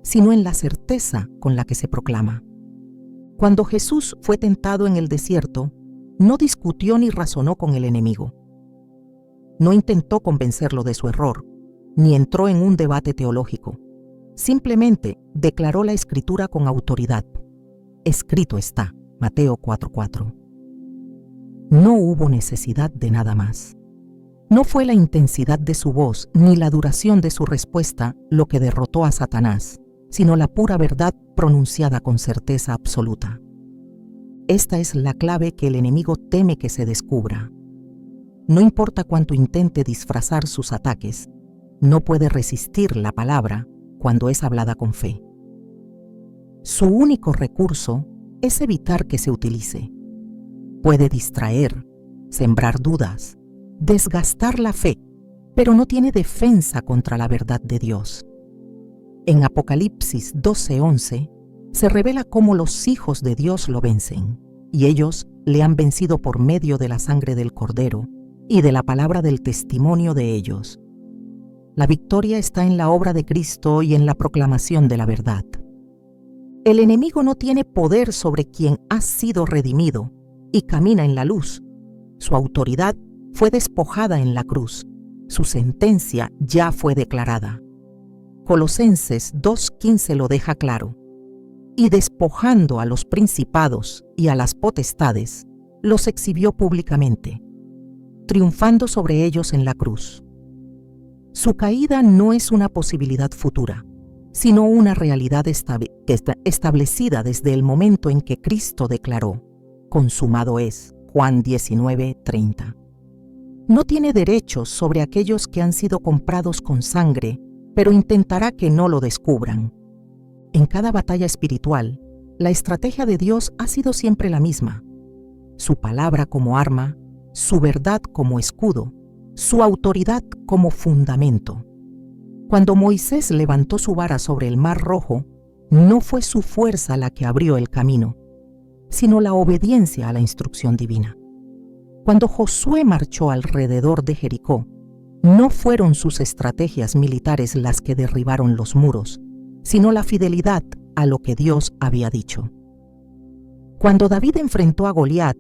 sino en la certeza con la que se proclama. Cuando Jesús fue tentado en el desierto, no discutió ni razonó con el enemigo. No intentó convencerlo de su error, ni entró en un debate teológico. Simplemente declaró la Escritura con autoridad. Escrito está, Mateo 4:4. No hubo necesidad de nada más. No fue la intensidad de su voz ni la duración de su respuesta lo que derrotó a Satanás, sino la pura verdad pronunciada con certeza absoluta. Esta es la clave que el enemigo teme que se descubra. No importa cuánto intente disfrazar sus ataques, no puede resistir la palabra cuando es hablada con fe. Su único recurso es evitar que se utilice. Puede distraer, sembrar dudas, desgastar la fe, pero no tiene defensa contra la verdad de Dios. En Apocalipsis 12:11 se revela cómo los hijos de Dios lo vencen, y ellos le han vencido por medio de la sangre del Cordero y de la palabra del testimonio de ellos. La victoria está en la obra de Cristo y en la proclamación de la verdad. El enemigo no tiene poder sobre quien ha sido redimido y camina en la luz. Su autoridad fue despojada en la cruz. Su sentencia ya fue declarada. Colosenses 2:15 lo deja claro. Y despojando a los principados y a las potestades, los exhibió públicamente, triunfando sobre ellos en la cruz. Su caída no es una posibilidad futura, sino una realidad establecida desde el momento en que Cristo declaró: consumado es, Juan 19:30. No tiene derechos sobre aquellos que han sido comprados con sangre, pero intentará que no lo descubran. En cada batalla espiritual, la estrategia de Dios ha sido siempre la misma: su palabra como arma, su verdad como escudo, su autoridad como fundamento. Cuando Moisés levantó su vara sobre el Mar Rojo, no fue su fuerza la que abrió el camino, sino la obediencia a la instrucción divina. Cuando Josué marchó alrededor de Jericó, no fueron sus estrategias militares las que derribaron los muros, sino la fidelidad a lo que Dios había dicho. Cuando David enfrentó a Goliat,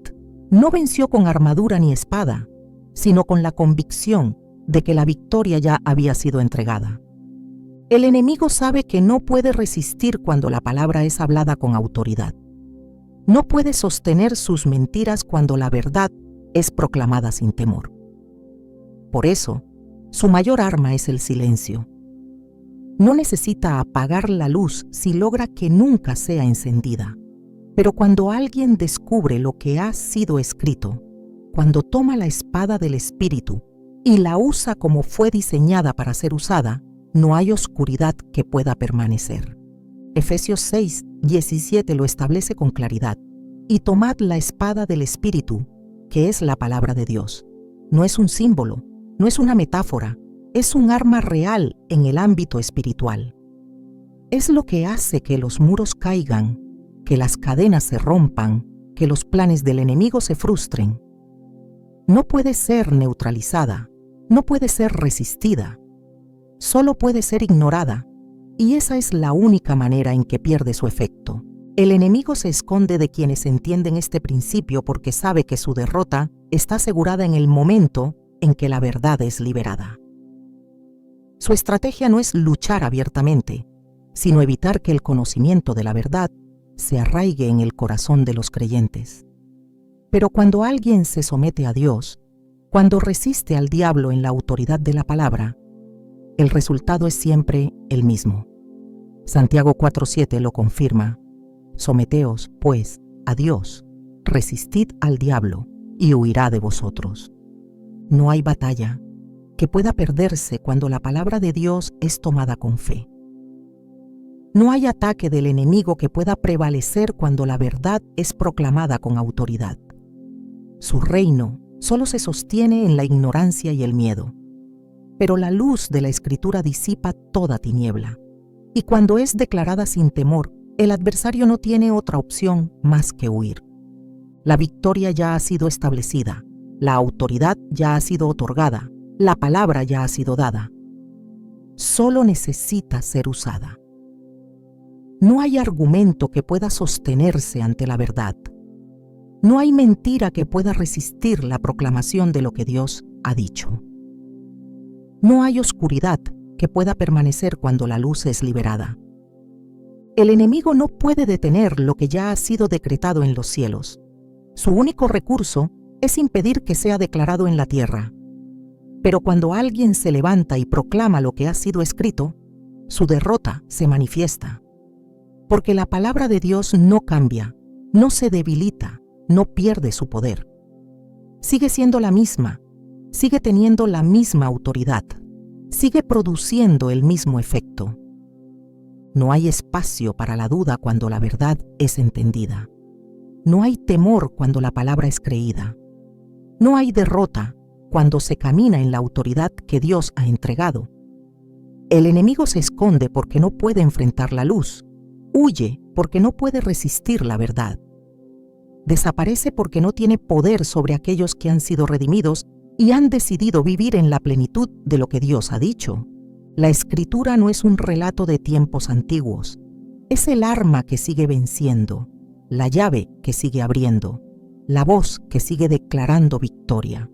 no venció con armadura ni espada, sino con la convicción de que la victoria ya había sido entregada. El enemigo sabe que no puede resistir cuando la palabra es hablada con autoridad. No puede sostener sus mentiras cuando la verdad es proclamada sin temor. Por eso, su mayor arma es el silencio. No necesita apagar la luz si logra que nunca sea encendida. Pero cuando alguien descubre lo que ha sido escrito, cuando toma la espada del Espíritu y la usa como fue diseñada para ser usada, no hay oscuridad que pueda permanecer. Efesios 6:17 lo establece con claridad. Y tomad la espada del Espíritu, que es la palabra de Dios. No es un símbolo, no es una metáfora, es un arma real en el ámbito espiritual. Es lo que hace que los muros caigan, que las cadenas se rompan, que los planes del enemigo se frustren. No puede ser neutralizada, no puede ser resistida, solo puede ser ignorada, y esa es la única manera en que pierde su efecto. El enemigo se esconde de quienes entienden este principio porque sabe que su derrota está asegurada en el momento en que la verdad es liberada. Su estrategia no es luchar abiertamente, sino evitar que el conocimiento de la verdad se arraigue en el corazón de los creyentes. Pero cuando alguien se somete a Dios, cuando resiste al diablo en la autoridad de la palabra, el resultado es siempre el mismo. Santiago 4:7 lo confirma. Someteos, pues, a Dios, resistid al diablo, y huirá de vosotros. No hay batalla que pueda perderse cuando la palabra de Dios es tomada con fe. No hay ataque del enemigo que pueda prevalecer cuando la verdad es proclamada con autoridad. Su reino solo se sostiene en la ignorancia y el miedo. Pero la luz de la Escritura disipa toda tiniebla. Y cuando es declarada sin temor, el adversario no tiene otra opción más que huir. La victoria ya ha sido establecida, la autoridad ya ha sido otorgada, la palabra ya ha sido dada. Solo necesita ser usada. No hay argumento que pueda sostenerse ante la verdad. No hay mentira que pueda resistir la proclamación de lo que Dios ha dicho. No hay oscuridad que pueda permanecer cuando la luz es liberada. El enemigo no puede detener lo que ya ha sido decretado en los cielos. Su único recurso es impedir que sea declarado en la tierra. Pero cuando alguien se levanta y proclama lo que ha sido escrito, su derrota se manifiesta. Porque la palabra de Dios no cambia, no se debilita, no pierde su poder. Sigue siendo la misma, sigue teniendo la misma autoridad, sigue produciendo el mismo efecto. No hay espacio para la duda cuando la verdad es entendida. No hay temor cuando la palabra es creída. No hay derrota cuando se camina en la autoridad que Dios ha entregado. El enemigo se esconde porque no puede enfrentar la luz. Huye porque no puede resistir la verdad. Desaparece porque no tiene poder sobre aquellos que han sido redimidos y han decidido vivir en la plenitud de lo que Dios ha dicho. La Escritura no es un relato de tiempos antiguos. Es el arma que sigue venciendo, la llave que sigue abriendo, la voz que sigue declarando victoria.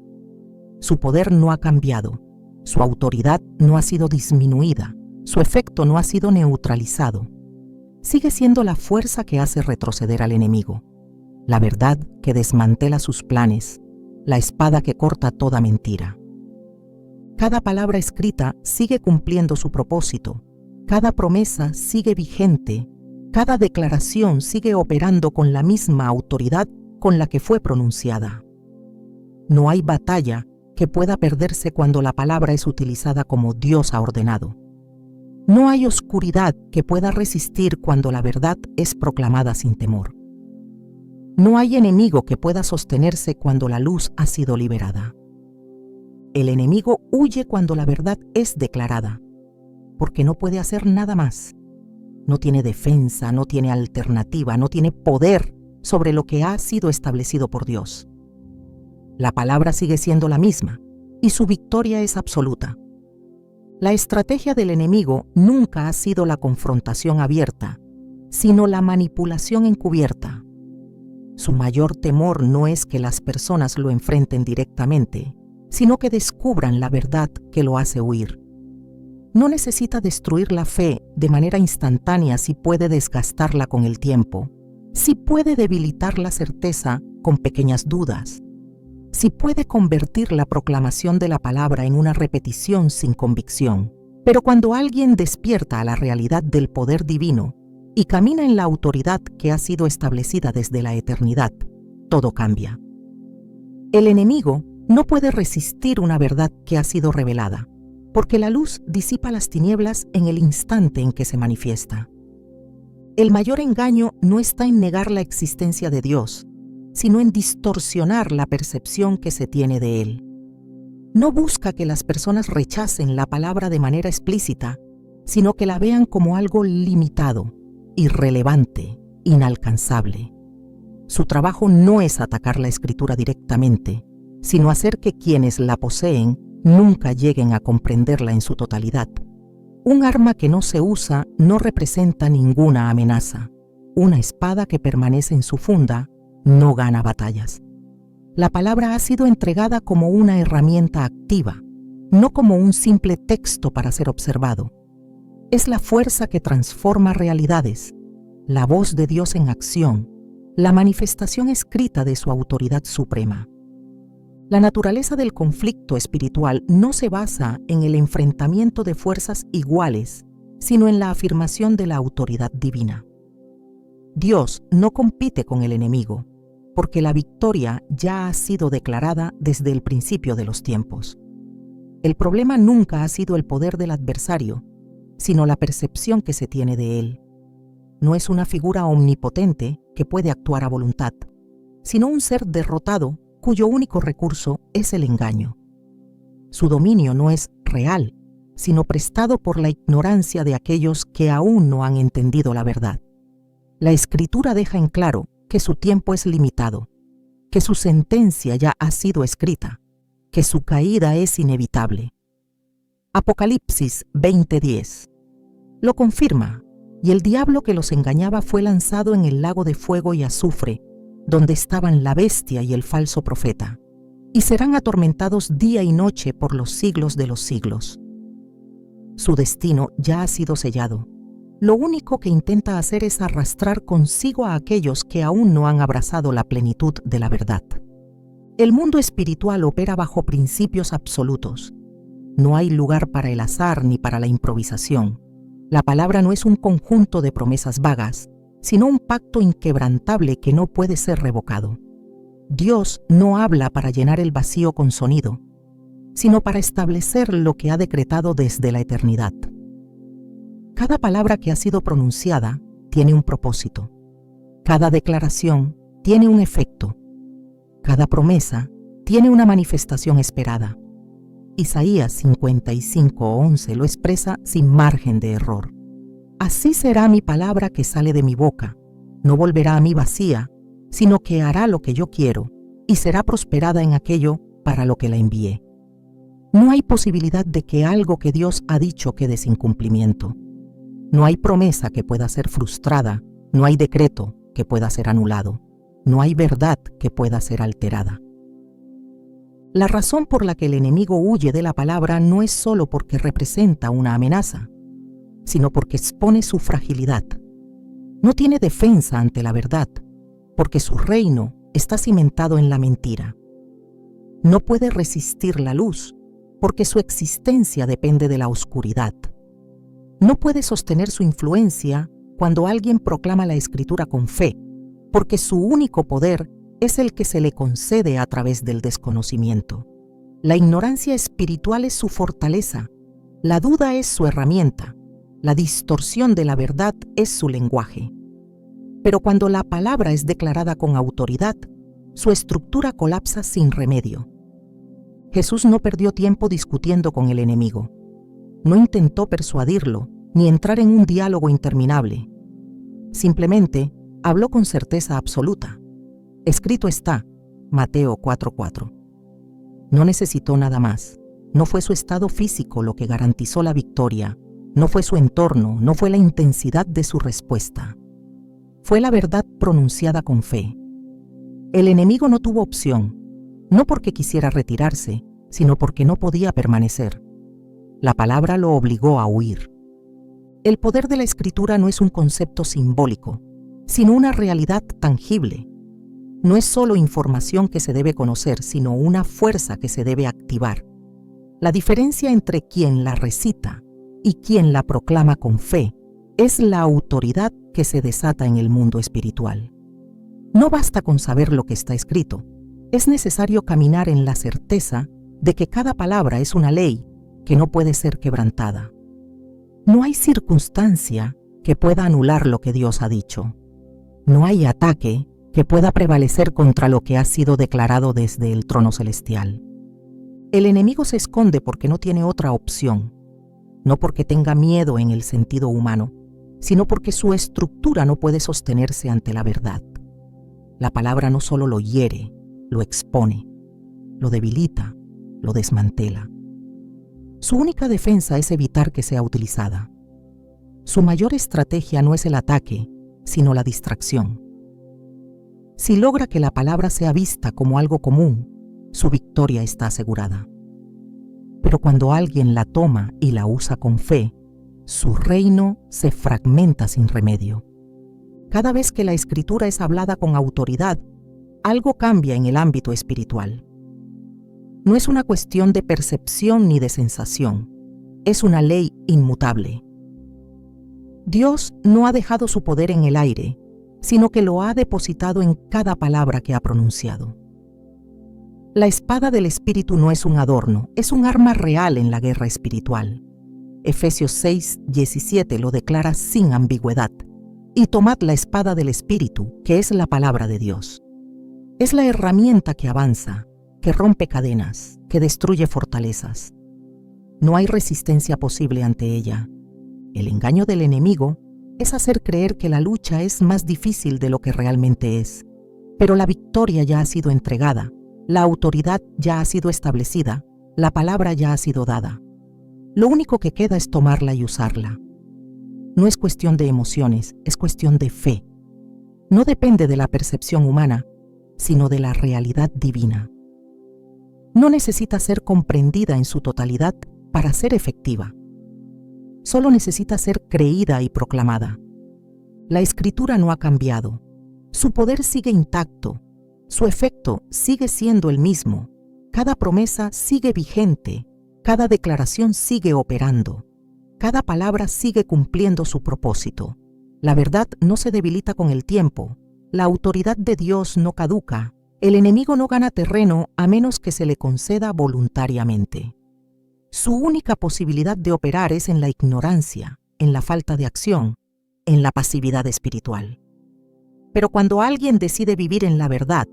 Su poder no ha cambiado, su autoridad no ha sido disminuida, su efecto no ha sido neutralizado. Sigue siendo la fuerza que hace retroceder al enemigo, la verdad que desmantela sus planes, la espada que corta toda mentira. Cada palabra escrita sigue cumpliendo su propósito, cada promesa sigue vigente, cada declaración sigue operando con la misma autoridad con la que fue pronunciada. No hay batalla que pueda perderse cuando la palabra es utilizada como Dios ha ordenado. No hay oscuridad que pueda resistir cuando la verdad es proclamada sin temor. No hay enemigo que pueda sostenerse cuando la luz ha sido liberada. El enemigo huye cuando la verdad es declarada, porque no puede hacer nada más. No tiene defensa, no tiene alternativa, no tiene poder sobre lo que ha sido establecido por Dios. La palabra sigue siendo la misma y su victoria es absoluta. La estrategia del enemigo nunca ha sido la confrontación abierta, sino la manipulación encubierta. Su mayor temor no es que las personas lo enfrenten directamente, sino que descubran la verdad que lo hace huir. No necesita destruir la fe de manera instantánea si puede desgastarla con el tiempo, si puede debilitar la certeza con pequeñas dudas, si puede convertir la proclamación de la palabra en una repetición sin convicción. Pero cuando alguien despierta a la realidad del poder divino y camina en la autoridad que ha sido establecida desde la eternidad, todo cambia. El enemigo no puede resistir una verdad que ha sido revelada, porque la luz disipa las tinieblas en el instante en que se manifiesta. El mayor engaño no está en negar la existencia de Dios, sino en distorsionar la percepción que se tiene de Él. No busca que las personas rechacen la palabra de manera explícita, sino que la vean como algo limitado, irrelevante, inalcanzable. Su trabajo no es atacar la Escritura directamente, sino hacer que quienes la poseen nunca lleguen a comprenderla en su totalidad. Un arma que no se usa no representa ninguna amenaza. Una espada que permanece en su funda no gana batallas. La palabra ha sido entregada como una herramienta activa, no como un simple texto para ser observado. Es la fuerza que transforma realidades, la voz de Dios en acción, la manifestación escrita de su autoridad suprema. La naturaleza del conflicto espiritual no se basa en el enfrentamiento de fuerzas iguales, sino en la afirmación de la autoridad divina. Dios no compite con el enemigo, porque la victoria ya ha sido declarada desde el principio de los tiempos. El problema nunca ha sido el poder del adversario, sino la percepción que se tiene de él. No es una figura omnipotente que puede actuar a voluntad, sino un ser derrotado cuyo único recurso es el engaño. Su dominio no es real, sino prestado por la ignorancia de aquellos que aún no han entendido la verdad. La Escritura deja en claro que su tiempo es limitado, que su sentencia ya ha sido escrita, que su caída es inevitable. Apocalipsis 20:10 lo confirma, y el diablo que los engañaba fue lanzado en el lago de fuego y azufre, donde estaban la bestia y el falso profeta, y serán atormentados día y noche por los siglos de los siglos. Su destino ya ha sido sellado. Lo único que intenta hacer es arrastrar consigo a aquellos que aún no han abrazado la plenitud de la verdad. El mundo espiritual opera bajo principios absolutos. No hay lugar para el azar ni para la improvisación. La palabra no es un conjunto de promesas vagas, sino un pacto inquebrantable que no puede ser revocado. Dios no habla para llenar el vacío con sonido, sino para establecer lo que ha decretado desde la eternidad. Cada palabra que ha sido pronunciada tiene un propósito. Cada declaración tiene un efecto. Cada promesa tiene una manifestación esperada. Isaías 55:11 lo expresa sin margen de error. Así será mi palabra que sale de mi boca. No volverá a mí vacía, sino que hará lo que yo quiero y será prosperada en aquello para lo que la envié. No hay posibilidad de que algo que Dios ha dicho quede sin cumplimiento. No hay promesa que pueda ser frustrada, no hay decreto que pueda ser anulado, no hay verdad que pueda ser alterada. La razón por la que el enemigo huye de la palabra no es solo porque representa una amenaza, sino porque expone su fragilidad. No tiene defensa ante la verdad, porque su reino está cimentado en la mentira. No puede resistir la luz, porque su existencia depende de la oscuridad. No puede sostener su influencia cuando alguien proclama la Escritura con fe, porque su único poder es el que se le concede a través del desconocimiento. La ignorancia espiritual es su fortaleza, la duda es su herramienta, la distorsión de la verdad es su lenguaje. Pero cuando la palabra es declarada con autoridad, su estructura colapsa sin remedio. Jesús no perdió tiempo discutiendo con el enemigo. No intentó persuadirlo, ni entrar en un diálogo interminable. Simplemente habló con certeza absoluta. Escrito está, Mateo 4:4. No necesitó nada más. No fue su estado físico lo que garantizó la victoria, no fue su entorno, no fue la intensidad de su respuesta. Fue la verdad pronunciada con fe. El enemigo no tuvo opción, no porque quisiera retirarse, sino porque no podía permanecer. La palabra lo obligó a huir. El poder de la Escritura no es un concepto simbólico, sino una realidad tangible. No es solo información que se debe conocer, sino una fuerza que se debe activar. La diferencia entre quien la recita y quien la proclama con fe es la autoridad que se desata en el mundo espiritual. No basta con saber lo que está escrito, es necesario caminar en la certeza de que cada palabra es una ley que no puede ser quebrantada. No hay circunstancia que pueda anular lo que Dios ha dicho. No hay ataque que pueda prevalecer contra lo que ha sido declarado desde el trono celestial. El enemigo se esconde porque no tiene otra opción, no porque tenga miedo en el sentido humano, sino porque su estructura no puede sostenerse ante la verdad. La palabra no solo lo hiere, lo expone, lo debilita, lo desmantela. Su única defensa es evitar que sea utilizada. Su mayor estrategia no es el ataque, sino la distracción. Si logra que la palabra sea vista como algo común, su victoria está asegurada. Pero cuando alguien la toma y la usa con fe, su reino se fragmenta sin remedio. Cada vez que la Escritura es hablada con autoridad, algo cambia en el ámbito espiritual. No es una cuestión de percepción ni de sensación, es una ley inmutable. Dios no ha dejado su poder en el aire, sino que lo ha depositado en cada palabra que ha pronunciado. La espada del Espíritu no es un adorno, es un arma real en la guerra espiritual. Efesios 6:17 lo declara sin ambigüedad. Y tomad la espada del Espíritu, que es la palabra de Dios. Es la herramienta que avanza, que rompe cadenas, que destruye fortalezas. No hay resistencia posible ante ella. El engaño del enemigo es hacer creer que la lucha es más difícil de lo que realmente es. Pero la victoria ya ha sido entregada. La autoridad ya ha sido establecida, la palabra ya ha sido dada. Lo único que queda es tomarla y usarla. No es cuestión de emociones, es cuestión de fe. No depende de la percepción humana, sino de la realidad divina. No necesita ser comprendida en su totalidad para ser efectiva. Solo necesita ser creída y proclamada. La Escritura no ha cambiado. Su poder sigue intacto. Su efecto sigue siendo el mismo. Cada promesa sigue vigente. Cada declaración sigue operando. Cada palabra sigue cumpliendo su propósito. La verdad no se debilita con el tiempo. La autoridad de Dios no caduca. El enemigo no gana terreno a menos que se le conceda voluntariamente. Su única posibilidad de operar es en la ignorancia, en la falta de acción, en la pasividad espiritual. Pero cuando alguien decide vivir en la verdad,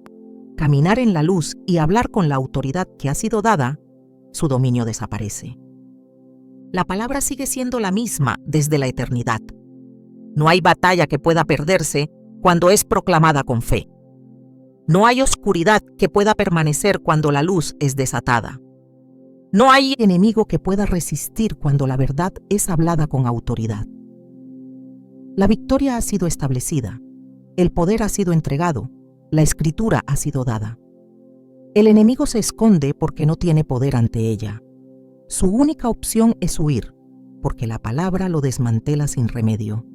caminar en la luz y hablar con la autoridad que ha sido dada, su dominio desaparece. La palabra sigue siendo la misma desde la eternidad. No hay batalla que pueda perderse cuando es proclamada con fe. No hay oscuridad que pueda permanecer cuando la luz es desatada. No hay enemigo que pueda resistir cuando la verdad es hablada con autoridad. La victoria ha sido establecida. El poder ha sido entregado, la Escritura ha sido dada. El enemigo se esconde porque no tiene poder ante ella. Su única opción es huir, porque la palabra lo desmantela sin remedio.